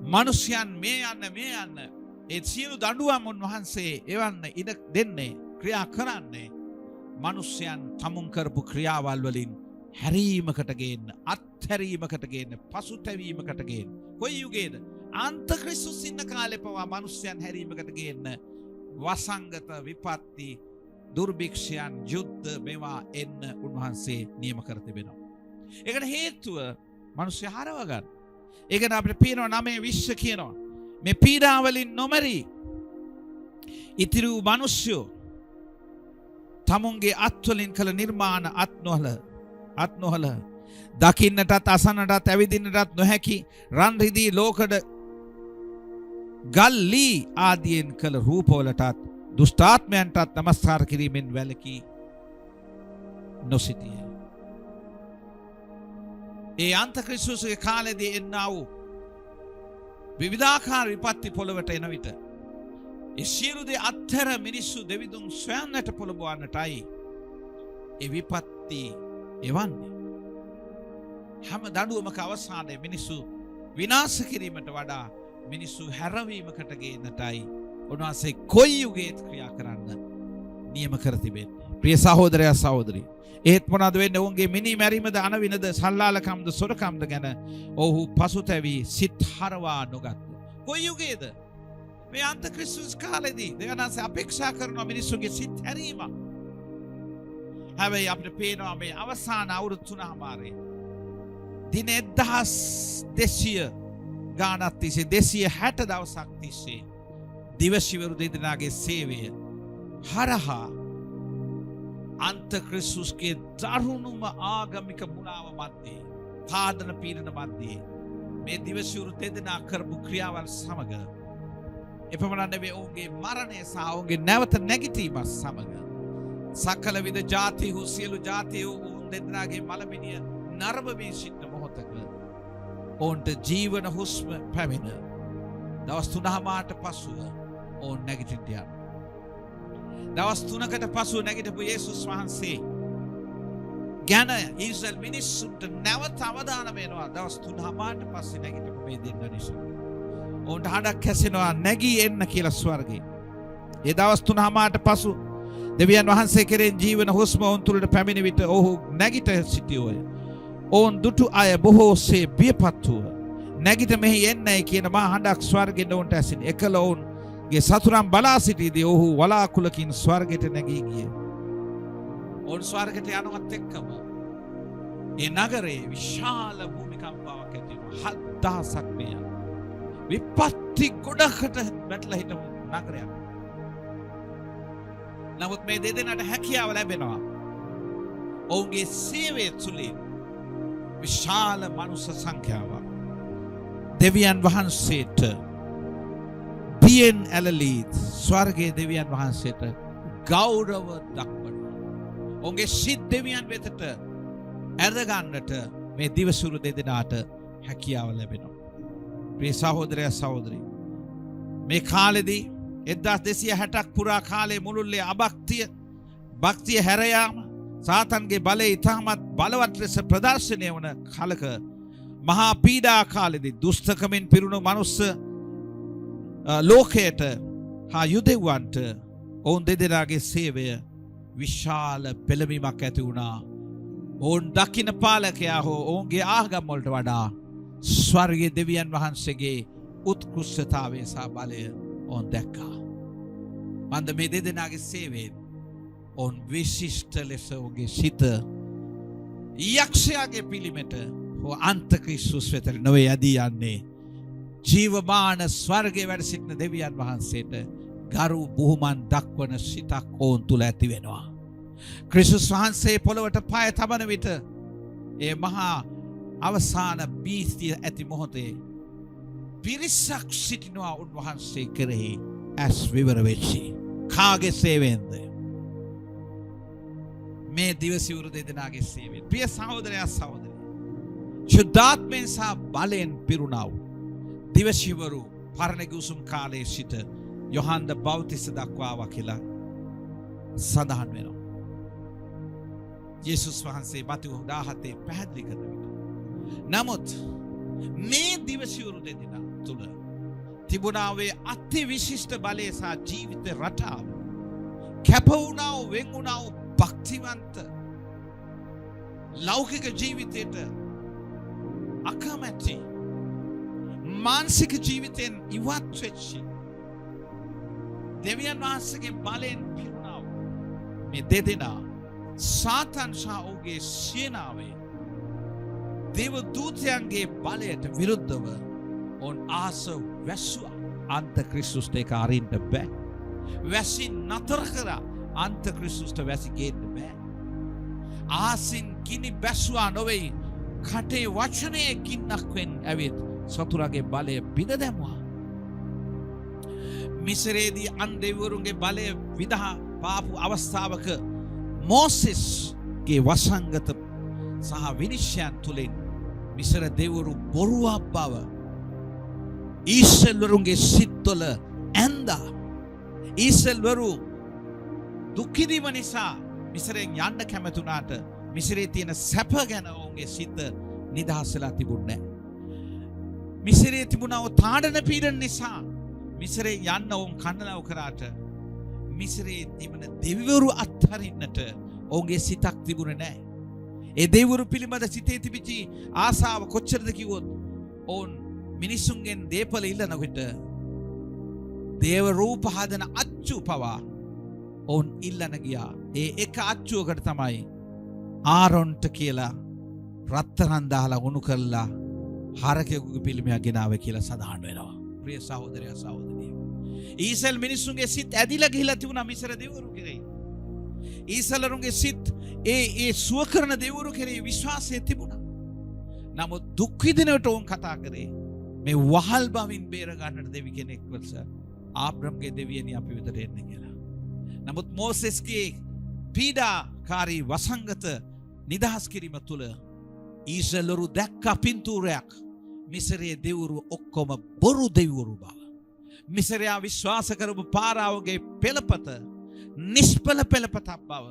මිනිසයන් මේ යන්න ඒ සියලු දඬුවම් උන්වහන්සේ එවන්න ඉඩ දෙන්නේ ක්‍රියා කරන්නේ මිනිසයන් තමුන් කරපු ක්‍රියාවල් වලින් හැරීමකට ගේන්න අත්හැරීමකට ගේන්න පසුතැවීමකට ගේන්න කොයි යුගයේද අන්තක්‍රිස්තුස් ඉන්න කාලේ පවා මිනිසයන් හැරීමකට ගේන්න වසංගත විපත්ති දුර්භික්ෂයන් යුද්ධ මේවා එන්න උන්වහන්සේ නියම කර තිබෙනවා. ඒකට හේතුව මිනිස්සු හරව ගන්න. ඒකට අපිට පේනවා 9:20 කියනවා මේ පීඩාවලින් නොමරි ඉතිරි වූ මිනිස්සු තමුන්ගේ අත්වලින් කළ නිර්මාණ අත්නොහල දකින්නටත් අසන්නටත් ඇවිදින්නටත් නොහැකි රන් රිදී ලෝකඩ ගල්ලී ආදියෙන් කළ රූපවලටත් දුෂ්ටාත්මයන්ටත් නමස්කාර කිරීමෙන් වැළකී නොසිටිය. ඒ අන්තක්‍රිස්තුස්ගේ කාලෙදී එන්නා වූ විවිධාකාර විපත්ති පොළවට එන විට ඒ සියලු දේ අත්හැර මිනිස්සු දෙවිඳුන් සොයන්නට පොළඹවන්නටයි ඒ විපත්ති එවන්නේ. හැම දඬුවමක අවසානයේ මිනිස්සු විනාශ කිරීමට වඩා මිනිස්සු හැරවීමකට ගේන්නටයි උන්වහන්සේ කොයි යුගයේත් ක්‍රියා කරන්න නියම කර තිබෙන්නේ. ප්‍රිය සහෝදරයා සහෝදරී, ඒත් මොනවද වෙන්නේ? ඔවුන්ගේ මිනි මැරීමද, අනවිනද, සල්ලාලකම්ද, සොරකම්ද ගැන ඔහු පසුතැවි සිත් හරවා නොගත්. කොයි යුගයේද? මේ අන්ත ක්‍රිස්තුස් කාලෙදී දෙවනාසේ අපේක්ෂා කරන මිනිස්සුගේ සිත් හැරීම. හැබැයි අපිට පේනවා මේ අවසාන අවුරුදු 3මාරේ දින 1200 ගානක් තිස්සේ 260 දවසක් තිස්සේ දිවසිවරු දෙදෙනාගේ සේවය හරහා අන්ත ක්‍රිස්තුස්ගේ දරුණුම ආගමික මුලාව මැද්දේ, තාඩන පීඩන මැද්දේ මේ දිවසිවරු දෙදෙනා කරපු ක්‍රියාවල් සමග එපමණ නෙවෙයි ඔවුන්ගේ මරණය සහ ඔවුන්ගේ නැවත නැගිටීම සමග සකල විද ජාතිහු සියලු ජාතිහු ඔවුන් දෙදෙනාගේ මලමිනිය නරඹමින් සිටින මොහොතක ඔවුන්ට ජීවන හුස්ම පැමිණ දවස් 3මාට පසුව ඔවුන් නැගිටින්න යනවා. දවස් 3කට පසුව නැගිටපු යේසුස් වහන්සේ ගැන ඊශ්‍රායෙල් මිනිස්සුන්ට නැවත අවධානය වෙනවා. දවස් 3මාට පස්සේ නැගිටපු මේ දෙන්න නිසා ඔවුන්ට හඬක් ඇසෙනවා, නැගී එන්න කියලා ස්වර්ගයේ. ඒ දවස් 3මාට පසු දෙවියන් වහන්සේ කෙරෙන් ජීවන හුස්ම ඔවුන් තුළට පැමිණි විට ඔහු නැගිට සිටියෝය. ඔවුන් දුටු අය බොහෝසේ බියපත් වූ. නැගිට මෙහි එන්නයි කියන මා හඬක් ස්වර්ගෙන් ඔවුන්ට ඇසිනි. එකල ඔවුන්ගේ සතුරන් බලා සිටීදී ඔහු වලාකුලකින් ස්වර්ගයට නැගී ගියේ. ඔවුන් ස්වර්ගයට යනවත් එක්කම ඒ නගරේ විශාල භූමිකම්පාවක් ඇති වුණා. 7000ක් මෙය විපත්ති ගොඩකට වැටලා හිටපු නගරයක්. නමුත් මේ දෙදෙනාට හැකියාව ලැබෙනවා ඔවුන්ගේ සේවය තුළින් විශාල මනුස්ස සංඛ්‍යාවක් දෙවියන් වහන්සේට බියෙන් ඇලලී ස්වර්ගයේ දෙවියන් වහන්සේට ගෞරව දක්වනවා. ඔවුන්ගේ සිත් දෙවියන් වෙතට ඇරගන්නට මේ දිවසුරු දෙදෙනාට හැකියාව ලැබෙනවා. ප්‍රිය සහෝදරයා සහෝදරී, මේ කාලෙදී 1260ක් පුරා කාලයේ මුළුල්ලේ භක්තිය හැර යාම සාතන්ගේ බලය ඉතාමත් බලවත් ලෙස ප්‍රදර්ශනය වන කාලක මහා පීඩා කාලෙදී දුෂ්ටකමින් පිරුණු මනුස්ස ලෝකයට හා යුදෙව්වන්ට ඔවුන් දෙදෙනාගේ සේවය විශාල පෙළඹීමක් ඇති වුණා. ඔවුන් දකින පාලකයා හෝ ඔවුන්ගේ ආගම් වලට වඩා ස්වර්ගයේ දෙවියන් වහන්සේගේ උත්කෘෂ්ඨතාවය සහ බලය ඔවුන් දැක්කා. මන්ද මේ දෙදෙනාගේ සේවයෙන් ඔවුන් විශිෂ්ට ලෙස ඔවුන්ගේ සිත යක්ෂයාගේ පිළිමයට හෝ අන්ත ක්‍රිස්තුස් වෙතට නොවේ යදී යන්නේ ජීවමාන ස්වර්ගයේ වැඩ සිටින දෙවියන් වහන්සේට ගරු බුහුමන් දක්වන සිතක් ඔවුන් තුල ඇති වෙනවා. ක්‍රිස්තුස් වහන්සේ පොළවට පය තබන විට ඒ මහා අවසාන බීස්තිය ඇති මොහොතේ පිරිසක් සිටිනවා උන්වහන්සේ කෙරෙහි ඇස් විවර වෙච්චි. කාගේ සේවයෙන්ද? මේ දිවසිවුරු දෙදෙනාගේ සේවයෙන්. ප්‍රිය සහෝදරයා සහෝදරිය, ශුද්ධාත්මයෙන් සහ බලයෙන් පිරුණා වූ දිවසිවුරු පරණ ගුසුම් කාලයේ සිට යොහන්ද බෞතිස්ස දක්වා කියලා සඳහන් වෙනවා. යේසුස් වහන්සේ මතෙව් 17 පැහැදිලි කරන විට නමුත් මේ දිවසිවුරු දෙදෙනා තුළ තිබුණා වේ අති විශිෂ්ට බලය සහ ජීවිත රටාව, කැප වුණා වූ වෙන් වුණා වූ භක්තිවන්ත ලෞකික ජීවිතයට අකමැති මානසික ජීවිතෙන් ඉවත් වෙච්ච දෙවියන් වහන්සේගේ බලයෙන් පිරුණා වූ මේ දෙදෙනා සාතන් සහ ඔහුගේ සේනාවේ දේව දූතයන්ගේ බලයට විරුද්ධව ඔවුන් ආස වැස්සුවා. අන්ත ක්‍රිස්තුස්ට ඒක අරින්න බෑ. වැසි නතර කරා අන්ත ක්‍රිස්තුස්ට වැසි ගේන්න බෑ. ආසින් කිනි බැස්සුවා නොවේ, කටේ වචනයේ කින්නක් වෙන් ඇවිත් සතුරගේ බලය බිඳ දැමුවා. මිසරේදී අන් දෙවිවරුන්ගේ බලය විදහා පාපු අවස්ථාවක මෝසෙස්ගේ වසංගත සහ විනිශ්චයන් තුළින් මිසර දෙවිවරු බොරුවක් බව ඊශ්‍රායෙල්වරුන්ගේ සිත්වල ඇන්දා. ඊශ්‍රායෙල්වරු දුක්ඛිතීම නිසා මිසරෙන් යන්න කැමති වුණාට මිසරේ තියෙන සැප ගැන ඔවුන්ගේ සිත නිදහස් වෙලා තිබුණේ නැහැ. මිසරේ තිබුණා තාඩන පීඩන නිසා මිසරේ යන්න ඔවුන් කන්නලව කරාට මිස්රයේ තිබෙන දෙවිවරු අත්හරින්නට ඔවුන්ගේ සිතක් තිබුණේ නැහැ. ඒ දෙවිවරු පිළිබඳ සිතේ තිබිච්ච ආසාව කොච්චරද කිව්වොත් ඔවුන් මිනිසුන්ගෙන් දේපල ඉල්ලනකොට දේව රූප හදන අච්චු පවා ඔවුන් ඉල්ලන ගියා. ඒ එක අච්චුවකට තමයි ආරොන්ට කියලා රත්තරන් දාලා උණු කරලා හරකෙකුගේ පිළිමයක් ගෙනාවේ කියලා සඳහන් වෙනවා. ප්‍රිය සහෝදරයා සහෝදරිය. ඊසල් මිනිසුන්ගේ සිත් ඇදිලා ගිහිලා තිබුණා මිස්ර දෙවිවරු කෙරෙහි. ඊසලරුන්ගේ සිත් ඒ සුව කරන දෙවිවරු කෙරෙහි විශ්වාසය තිබුණා. නමුත් දුක් විඳිනකොට වුන් කතා කරේ මේ වහල් බවින් බේර ගන්නට දෙවි කෙනෙක් වස ආබ්‍රම්ගේ දෙවියනි අපි වෙතට එන්න කියලා. නමුත් මෝසෙස්ගේ පීඩාකාරී වසංගත නිදහස් කිරීම තුළ ඊසලරු දැක්ක පින්තූරයක් මිසරයේ දෙවිවරු ඔක්කොම බොරු දෙවිවරු බව. මිසරයා විශ්වාස කරපු පාරාවගේ පෙළපත නිෂ්ඵල පෙළපතක් බව.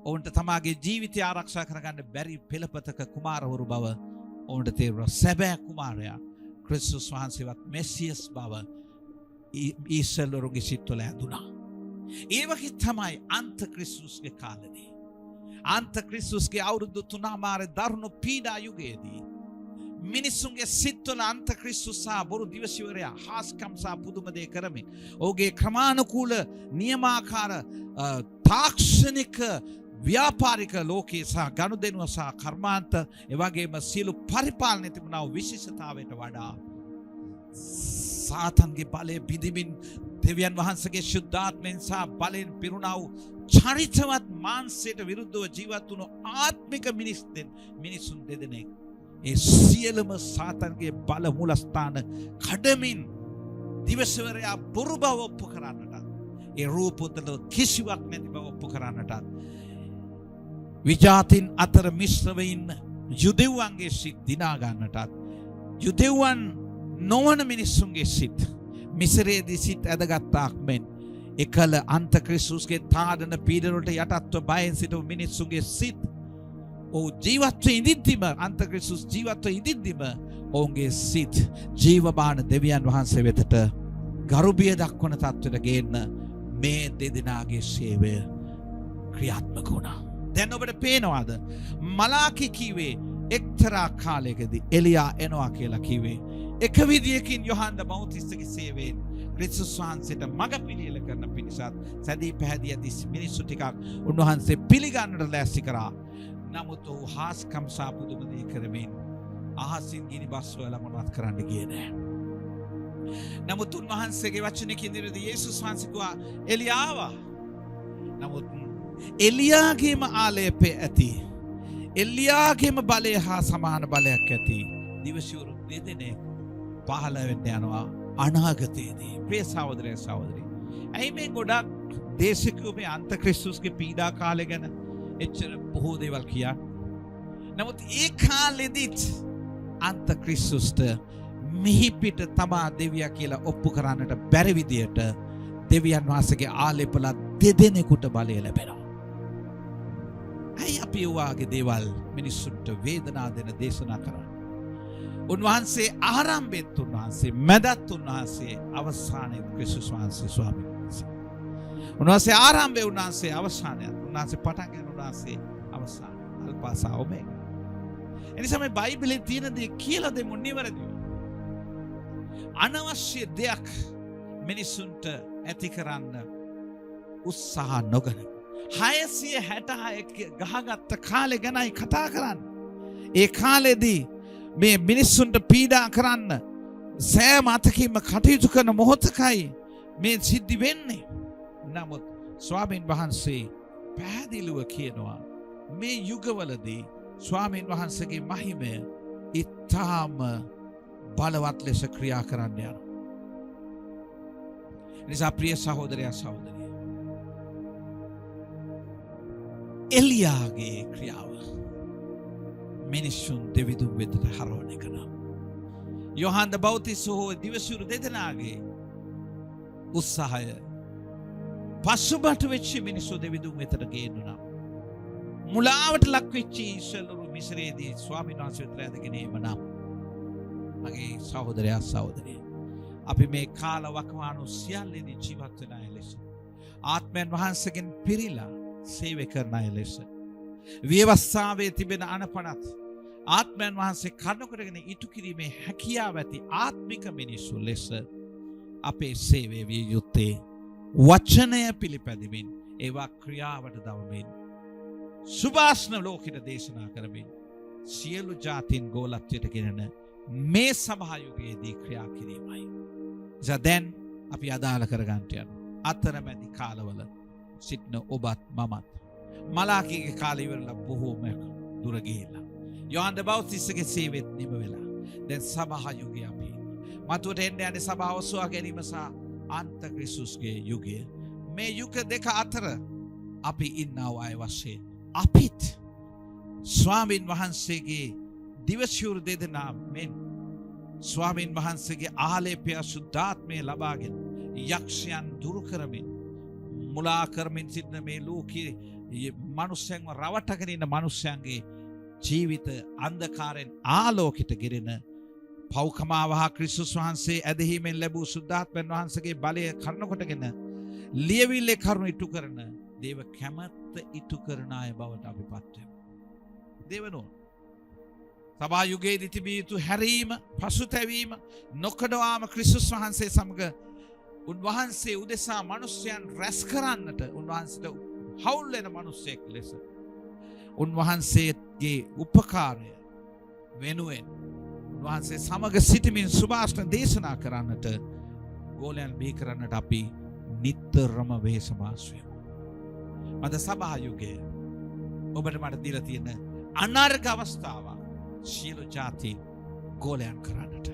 ඔවුන්ට තමාගේ ජීවිතය ආරක්ෂා කරගන්න බැරි පෙළපතක කුමාරවරු බව ඔවුන්ට තේරුණා. සැබෑ කුමාරයා ක්‍රිස්තුස් වහන්සේවත් මෙසියස් බව ඊසලරුගේ සිත්වල ඇඳුණා. ඒ වගේ තමයි අන්ත ක්‍රිස්තුස්ගේ කාලෙදී. අන්ත ක්‍රිස්තුස්ගේ අවුරුදු 3 දරුණු පීඩා යුගයේදී මිනිසුන්ගේ සිත්වල අන්ත ක්‍රිස්තුස් සහ බොරු දිවසිවරයා හාස්කම් සහ පුදුම දේ කරමින් ඔහුගේ ක්‍රමානුකූල නියමාකාර තාක්ෂණික ව්‍යාපාරික ලෝකයේ සහ ගනුදෙනුව සහ කර්මාන්ත එවැගේම සියලු පරිපාලනය තිබුණා විශේෂතාවයට වඩා සාතන්ගේ බලය බිඳිමින් දෙවියන් වහන්සේගේ ශුද්ධාත්මෙන් සහ බලෙන් පිරුණා වූ චරිතවත් මාංශයට විරුද්ධව ජීවත් වුණු ආත්මික මිනිසුන් දෙදෙනෙක් ඒ සියලුම සාතන්ගේ බල මූලස්ථාන කඩමින් දිවසවරයා බොරු බව ඔප්පු කරන්නට ඒ රූපවල කිසිවක් නැති බව ඔප්පු කරන්නට විජාතින් අතර මිශ්‍රව ඉන්න යුදෙව්වන්ගේ සිත් දිනා ගන්නටත් යුදෙව්වන් නොවන මිනිසුන්ගේ සිත් මිසරයේදී සිත් ඇදගත්තාක් මෙන් එකල අන්ත ක්‍රිස්තුස්ගේ තාඩන පීඩනවලට යටත්ව බයෙන් සිටු මිනිසුන්ගේ සිත් ඔව් ජීවත්ව ඉඳිද්දිම අන්ත ක්‍රිස්තුස් ජීවත්ව ඉඳිද්දිම ඔවුන්ගේ සිත් ජීවමාන දෙවියන් වහන්සේ වෙතට ගරුබිය දක්වන තත්ත්වයට ගේන්න මේ දෙදෙනාගේ සේවය ක්‍රියාත්මක වුණා. දැන් ඔබට පේනවාද මලාකි කිව්වේ එක්තරා කාලයකදී එලියා එනවා කියලා කිව්වේ එක විදියකින් යොහන්ද බෞතිස්තගේ සේවයෙන් ක්‍රිස්තුස් වහන්සේට මඟ පිළියෙල කරන පිණිසත් සැදී පැහැදී ඇති මිනිස්සු ටිකක් උන්වහන්සේ පිළිගන්නට ලෑස්ති කරා. නමුත් ඔහු හාස්කම් සහ පුදුම දේ කරමින් අහසින් ගිනි බස්වල මොනවත් කරන්න ගියේ නැහැ. නමුත් උන්වහන්සේගේ වචනයකින් ඉදිරියේදී යේසුස් වහන්සේ කිව්වා එලියා ආවා. නමුත් එලියාගේම ආලේපේ ඇති එලියාගේම බලය හා සමාන බලයක් ඇති දිවසිවරු දෙදෙනෙක් පහළ වෙන්න යනවා අනාගතයේදී. ප්‍රිය සහෝදරයෝ සහෝදරී, ඇයි මේ ගොඩක් දේශිකයෝ මේ අන්ත ක්‍රිස්තුස්ගේ පීඩා කාලය ගැන එච්චර බොහෝ දේවල් කියන්නේ? නමුත් ඒ කාලෙදිත් අන්ත ක්‍රිස්තුස්ට මිහිපිට තමා දෙවියා කියලා ඔප්පු කරන්නට බැරි විදියට දෙවියන් වහන්සේගේ ආලේපල දෙදෙනෙකුට බලය ලැබෙනවා. ඇයි අපි ඔයාගේ දේවල් මිනිස්සුන්ට වේදනා දෙන දේශනා කරන්නේ? උන්වහන්සේ ආරම්භෙත් උන්වහන්සේ මැදත් උන්වහන්සේ අවසානයේ ක්‍රිස්තුස් වහන්සේ ස්වාමීන් වහන්සේ. උන්වහන්සේ ආරම්භයේ උන්වහන්සේ අවසානයත් උන්වහන්සේ පටන් ගන්න උන්වහන්සේ අවසාන අල්පසා ඔමේගා. එනිසා මේ බයිබලයේ තියෙන දේ කියලා දෙමු නිවැරදිව. අනවශ්‍ය දෙයක් මිනිසුන්ට ඇති කරන්න උත්සාහ නොකර 666 ගහගත්ත කාලේ ගැනයි කතා කරන්නේ. ඒ කාලෙදී මේ මිනිස්සුන්ට පීඩා කරන්න සෑම අතකින්ම කටයුතු කරන මොහොතකයි මේ සිද්ධි වෙන්නේ. නමුත් ස්වාමීන් වහන්සේ පැහැදිලිව කියනවා මේ යුගවලදී ස්වාමීන් වහන්සේගේ මහිමය ඉතාම බලවත් ලෙස ක්‍රියා කරන්න යනවා. නිසා ප්‍රිය සහෝදරයා සහෝදරිය, එලියාගේ ක්‍රියාව මිනිසුන් දෙවිදුන් වෙතට හරවන එක නම් යොහන්ද බෞතිස්තු හෝ දිවසිවරු දෙදෙනාගේ උත්සාහය පසුබට වෙච්ච මිනිස්සු දෙවිදුන් වෙතට ගේන්න නම් මුලාවට ලක් වෙච්ච ඊශ්වරවරු මිස්රයේදී ස්වාමීන් වහන්සේ වෙතට ඇදගෙන ඒම නම් මගේ සහෝදරයා සහෝදරිය, අපි මේ කාල වකවානු සියල්ලේදී ජීවත් වෙන අය ලෙස ආත්මයන් වහන්සේගෙන් පිරීලා සේවය කරන අය ලෙස විවස්සාවේ තිබෙන අනපනත් ආත්මයන් වහන්සේ කරුණු කරගෙන ඉටු කිරීමේ හැකියාව ඇති ආත්මික මිනිසු ලෙස අපේ සේවය විය යුත්තේ වචනය පිළිපැදමින් ඒවා ක්‍රියාවට දවමින් සුභාෂ්ණ ලෝකෙට දේශනා කරමින් සියලු ජාතීන් ගෝලත්වයට ගෙනන මේ සභායුගයේදී ක්‍රියා කිරීමයි. දැන් අපි අදාළ කරගන්නට යනවා. අතරමැදි කාලවල සිටින ඔබත් මමත් මලාකීගේ කාලය ඉවරලා බොහෝම දුර ගිහිල්ලා යෝහන් ද බෞතිස්තගේ සේවෙත් නිම වෙලා දැන් සභායුගය අපි මතුවට එන්න යන්නේ සභාව ඔසවා ගැනීම සහ අන්ත ක්‍රිස්තුස්ගේ යුගය. මේ යුග දෙක අතර අපි ඉන්නව අය වශයෙන් අපිත් ස්වාමීන් වහන්සේගේ දිවසියුරු දෙදෙනා මෙන් ස්වාමීන් වහන්සේගේ ආලේපය සුද්ධාත්මය ලබාගෙන යක්ෂයන් දුරු කරමින් මුලා කරමින් සිටින මේ ලෝකයේ මනුෂ්‍යයන්ව රවටගෙන ඉන්න මනුෂ්‍යයන්ගේ ජීවිත අන්ධකාරයෙන් ආලෝකයට ගෙරෙන පෞකමාවහා ක්‍රිස්තුස් වහන්සේ ඇදහිීමෙන් ලැබූ සුද්ධාත්මයන් වහන්සේගේ බලය කරුණ කොටගෙන ලියවිල්ලේ කරුණ ඉටු කරන දේව කැමැත්ත ඉටු කරන අය බවට අපි පත් වෙමු. දෙවනෝ සභා යුගයේදී තිබිය යුතු හැරීම පසුතැවීම නොකඩවාම ක්‍රිස්තුස් වහන්සේ සමග උන්වහන්සේ උදෙසා මනුෂ්‍යයන් රැස් කරන්නට උන්වහන්සේට හවුල් වෙන මිනිසෙක් ලෙස උන්වහන්සේගේ උපකාරය වෙනුවෙන් උන්වහන්සේ සමග සිටමින් සුභාෂ්ණ දේශනා කරන්නට ගෝලයන් බිහි කරන්නට අපි නිතරම වෙහෙස මාස් වෙමු. අද සභා යුගයේ ඔබට මට දීලා තියෙන අනර්ග අවස්ථාව සියලු ජාතීන් ගෝලයන් කරන්නට.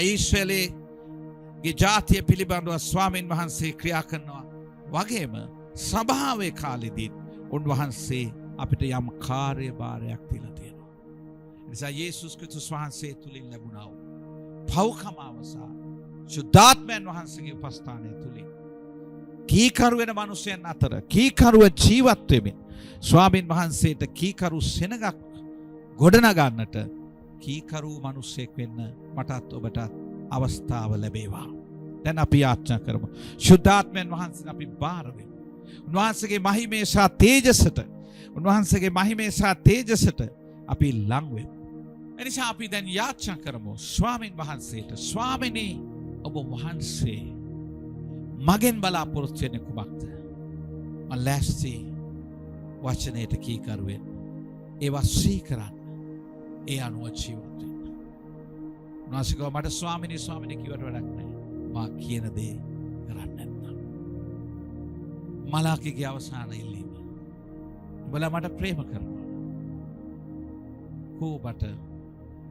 ඊශ්‍රායලයේ ජාතිය පිළිබඳව ස්වාමීන් වහන්සේ ක්‍රියා කරනවා වගේම සභාවේ කාලෙදී උන්වහන්සේ අපිට යම් කාර්යභාරයක් දීලා තියෙනවා. නිසා යේසුස් ක්‍රිස්තුස් වහන්සේ තුලින් ලැබුණා වූ පෞකමාව සහ සුද්ධාත්මයන් වහන්සේගේ උපස්ථානය තුලින් කීකරු වෙන මිනිසයන් අතර කීකරුව ජීවත් වෙමින් ස්වාමීන් වහන්සේට කීකරු සෙනගක් ගොඩනගන්නට කීකරු මිනිසෙක් වෙන්න මටත් ඔබටත් අවස්ථාව ලැබේවා. දැන් අපි යාඥා කරමු. සුද්ධාත්මයන් වහන්සේ අපි බාර වෙමු. උන්වහන්සේගේ මහිමේ සහ තේජසට උන්වහන්සේගේ මහිමේ සහ තේජසට අපි ලං වෙමු. එනිසා අපි දැන් යාඥා කරමු ස්වාමීන් වහන්සේට ස්වාමිනී ඔබ වහන්සේ මගෙන් බලාපොරොත්තු වෙන්නේ කුමක්ද? මම ලෑස්ති වචනයට කීකරු වෙන්න. ඒවා සිහි කරන්න. ඒ අනුව ජීවත් වෙන්න. උන්වහන්සේ කිව්වා මට ස්වාමිනී ස්වාමිනී කිව්වට වැඩක් නැහැ. මා කියන දේ කරන්නේ නැත්නම්. මලාකීගේ අවසාන ඉල්ලීම. උඹලා මට ප්‍රේම කරනවා. කෝබට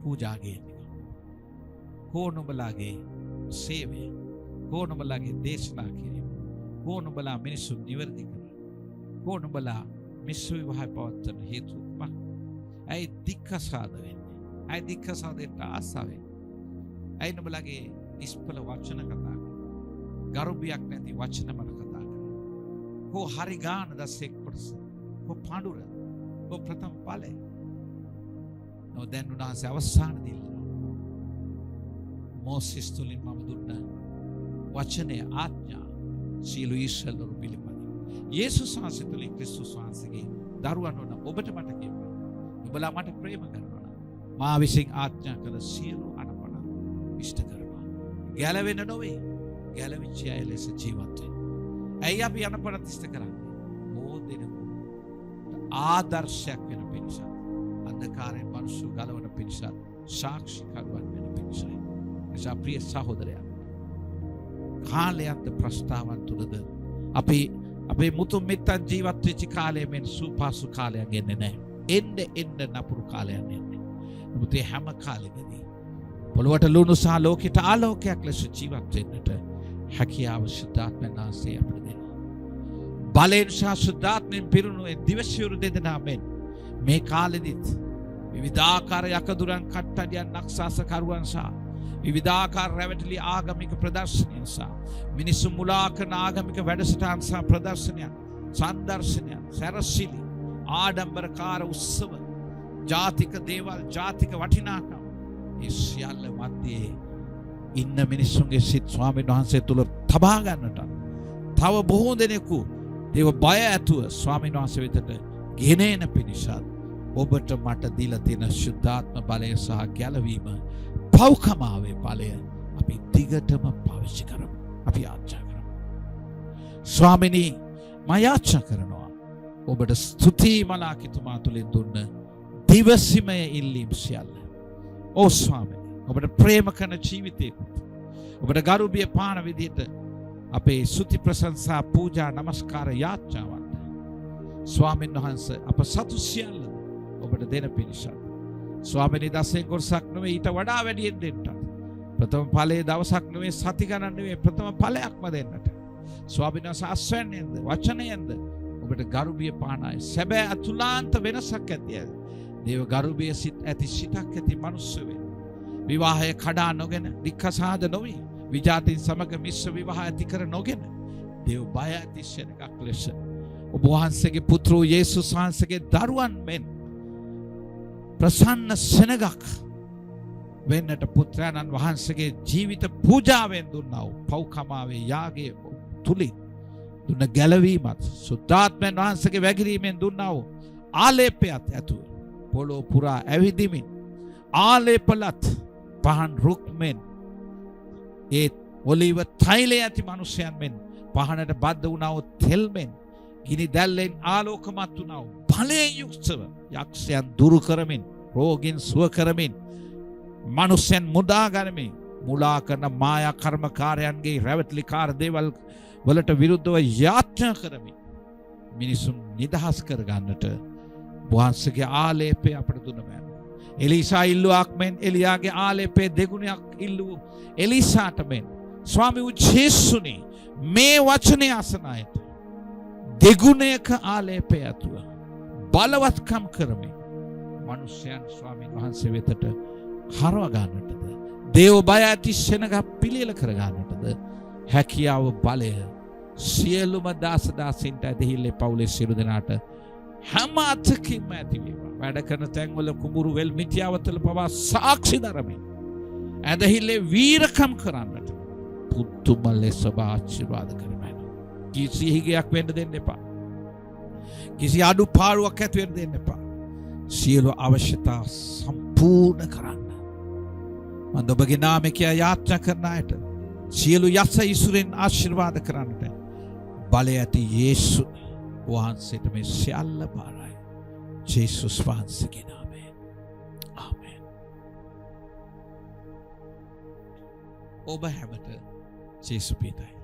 පූජා ගේන්නේ. කෝනුඹලාගේ සේවය. කෝනුඹලාගේ දේශනා කිරීම. කෝනුඹලා මිනිසුන් නිවැරදි කරන. කෝනුඹලා මිශ්‍ර විවාහ පවත්වන හේතු මොකක්ද? ඇයි දික්කසාද වෙන්නේ? ඇයි දික්කසාදයට ආසාව වෙන්නේ? ඇයි නුඹලාගේ නිෂ්ඵල වචන කතා කරන්නේ? ගරුබියක් නැති වචන මන කතා කරන්නේ? කෝ හරි ගාන දසෙක් කොටස. කෝ පාඬුර. කෝ ප්‍රථම ඵලය. නෝ දැන් උන්වහන්සේ අවසාන දිල්ල. මෝසෙස් තුලින් මම දුන්න වචනේ ආඥා සීල ඊශ්වරවරු පිළිපදින. යේසුස් වහන්සේ තුලින් ක්‍රිස්තුස් වහන්සේගේ දරුවන් වන ඔබට මට කියනවා. නුඹලා මට ප්‍රේම කරනවා. මා විසින් ආඥා කළ සියලු අනපන ඉෂ්ට කරනවා. ගැලවෙන්න නොවේ. ගැලවිච්ච අය ලෙස ජීවත් වෙන්න. ඇයි අපි අනපන ඉෂ්ට කරන්නේ? ඕදෙනෙකුට ආදර්ශයක් වෙන පිණිස. අන්ධකාරයෙන් මිනිස්සු ගලවන පිණිස සාක්ෂිකරුවන් වෙන පිණිසයි. නිසා ප්‍රිය සහෝදරයා කාලයන්ත ප්‍රස්තාවන් තුලද අපි අපේ මුතුන් මිත්තන් ජීවත් වෙච්ච කාලය මෙන් සුපාසු කාලයක් එන්නේ නැහැ. එන්න නපුරු කාලයක් එන්නේ. නමුත් මේ හැම කාලෙකදී පොළොවට ලුණු සහ ලෝකෙට ආලෝකයක් ලෙස ජීවත් වෙන්නට හැකියාව සුද්ධාත්මයන් වහන්සේ අපිට දෙනවා. බලෙන් සහ සුද්ධාත්මයෙන් පිරුණු දිවසියුරු දෙදෙනා මෙන් මේ කාලෙදිත් විවිධාකාර යකදුරන් කට්ටඩියන් නක්සාසකරුවන් සහ විවිධාකාර රැවටිලි ආගමික ප්‍රදර්ශනයන් සහ මිනිසුන් මුලා කරන ආගමික වැඩසටහන් සහ ප්‍රදර්ශනයන් සංදර්ශනයන් සැරසිලි ආඩම්බරකාර උත්සව ජාතික දේවල් ජාතික වටිනාකම් ඒ සියල්ල මැදේ ඉන්න මිනිසුන්ගේ සිත් ස්වාමීන් වහන්සේ තුල තබා ගන්නට තව බොහෝ දෙනෙකු දේව බය ඇතුව ස්වාමීන් වහන්සේ වෙතට ගෙන එන පිණිසත් ඔබට මට දීලා තියෙන ශුද්ධාත්ම බලය සහ ගැලවීම පෞකමාවේ බලය අපි දිගටම පාවිච්චි කරමු. අපි ආරාධනා කරමු. ස්වාමිනී මම යාචනා කරනවා ඔබට ස්තුති මලාකිතුමා තුලින් දුන්න දිවසිමය ඉල්ලීම් සියල්ල. ඕ ස්වාමිනී ඔබට ප්‍රේම කරන ජීවිතයකට ඔබට ගරුබිය පාන විදියට අපේ ස්තුති ප්‍රශංසා පූජා නමස්කාර යාචනාවන්ට ස්වාමීන් වහන්සේ අප සතු සියල්ල ඔබට දෙන පිණිස ස්වාමිනී දසෙන් කොටසක් නෙවෙයි ඊට වඩා වැඩියෙන් දෙන්නට ප්‍රථම ඵලයේ දවසක් නෙවෙයි සති ගණන් නෙවෙයි ප්‍රථම ඵලයක්ම දෙන්නට ස්වාමීන් වහන්සේ අස්වැන්නේද වචනයෙන්ද ඔබට ගරුබිය පානයි සැබෑ අතුලාන්ත වෙනසක් ඇතිය දේව ගරුබිය සිත් ඇති සිතක් ඇති මනුස්ස වේ විවාහය කඩා නොගෙන විකසාද නොවි විජාතින් සමග මිශ්‍ර විවාහ ඇති කර නොගෙන දේව බය ඇති සෙනගක් ලෙස ඔබ වහන්සේගේ පුත්‍රෝ යේසුස් වහන්සේගේ දරුවන් මෙන් ප්‍රසන්න සෙනගක් වෙන්නට පුත්‍රයන්න් වහන්සේගේ ජීවිත පූජාවෙන් දුන්නා වූ පෞකමාවේ යාගයේ තුලින් දුන්න ගැලවීමත් සුද්ධාත්මයන් වහන්සේගේ වැගිරීමෙන් දුන්නා වූ ආලේපයත් ඇතුව පොළොව පුරා ඇවිදිමින් ආලේපලත් පහන් රුක් මෙන් ඒ ඔලිව තෛලය ඇති මිනිසයන් මෙන් පහනට බද්ධ වුණා වූ තෙල් මෙන් ගිනි දැල්ලෙන් ආලෝකමත් වුණා වූ බලයෙන් යුක්තව යක්ෂයන් දුරු කරමින් රෝගීන් සුව කරමින් මිනිසයන් මුදා ගනිමින් මුලා කරන මායා කර්මකාරයන්ගේ රැවටිලිකාර දේවල් වලට විරුද්ධව යාඥා කරමින් මිනිසුන් නිදහස් කර ගන්නට වහන්සේගේ ආලේපය අපට දුන්න බෑ. එලීසා ඉල්ලුවක් මෙන් එලියාගේ ආලේපේ දෙගුණයක් ඉල්ලුව එලීසාට මෙන් ස්වාමී වූ ජේසුනි මේ වචනේ අසන අයට දෙගුණයක ආලේපය ඇතුව බලවත්කම් කරමින් මිනිසයන් ස්වාමීන් වහන්සේ වෙතට හරව ගන්නටද දේව බය ඇති සෙනග පිළියෙල කර ගන්නටද හැකියාව බලය සියලුම දාස දාසින්ට ඇදහිල්ලේ පවුලේ සියලු දෙනාට හැම අතකින්ම ඇති වේවා. වැඩ කරන තැන්වල කුඹුරු වෙල් මිත්‍යාවතල පවා සාක්ෂි දරමින් ඇදහිල්ලේ වීරකම් කරන්නට පුදුම ලෙස ආශිර්වාද කරමු. කිසි හිගයක් වෙන්න දෙන්න එපා. කිසි අඩුපාඩුවක් ඇති වෙන්න දෙන්න එපා. සියලු අවශ්‍යතා සම්පූර්ණ කරන්න. මම ඔබගේ නාමයෙන් යාඥා කරන අයට සියලු යස ඉසුරෙන් ආශිර්වාද කරන්නට බලය ඇති යේසු වහන්සේට මේ සියල්ල බාරයි. ජේසුස් වහන්සේගේ නාමයෙන්. ආමෙන්. ඔබ හැමට ජේසු පිටයි.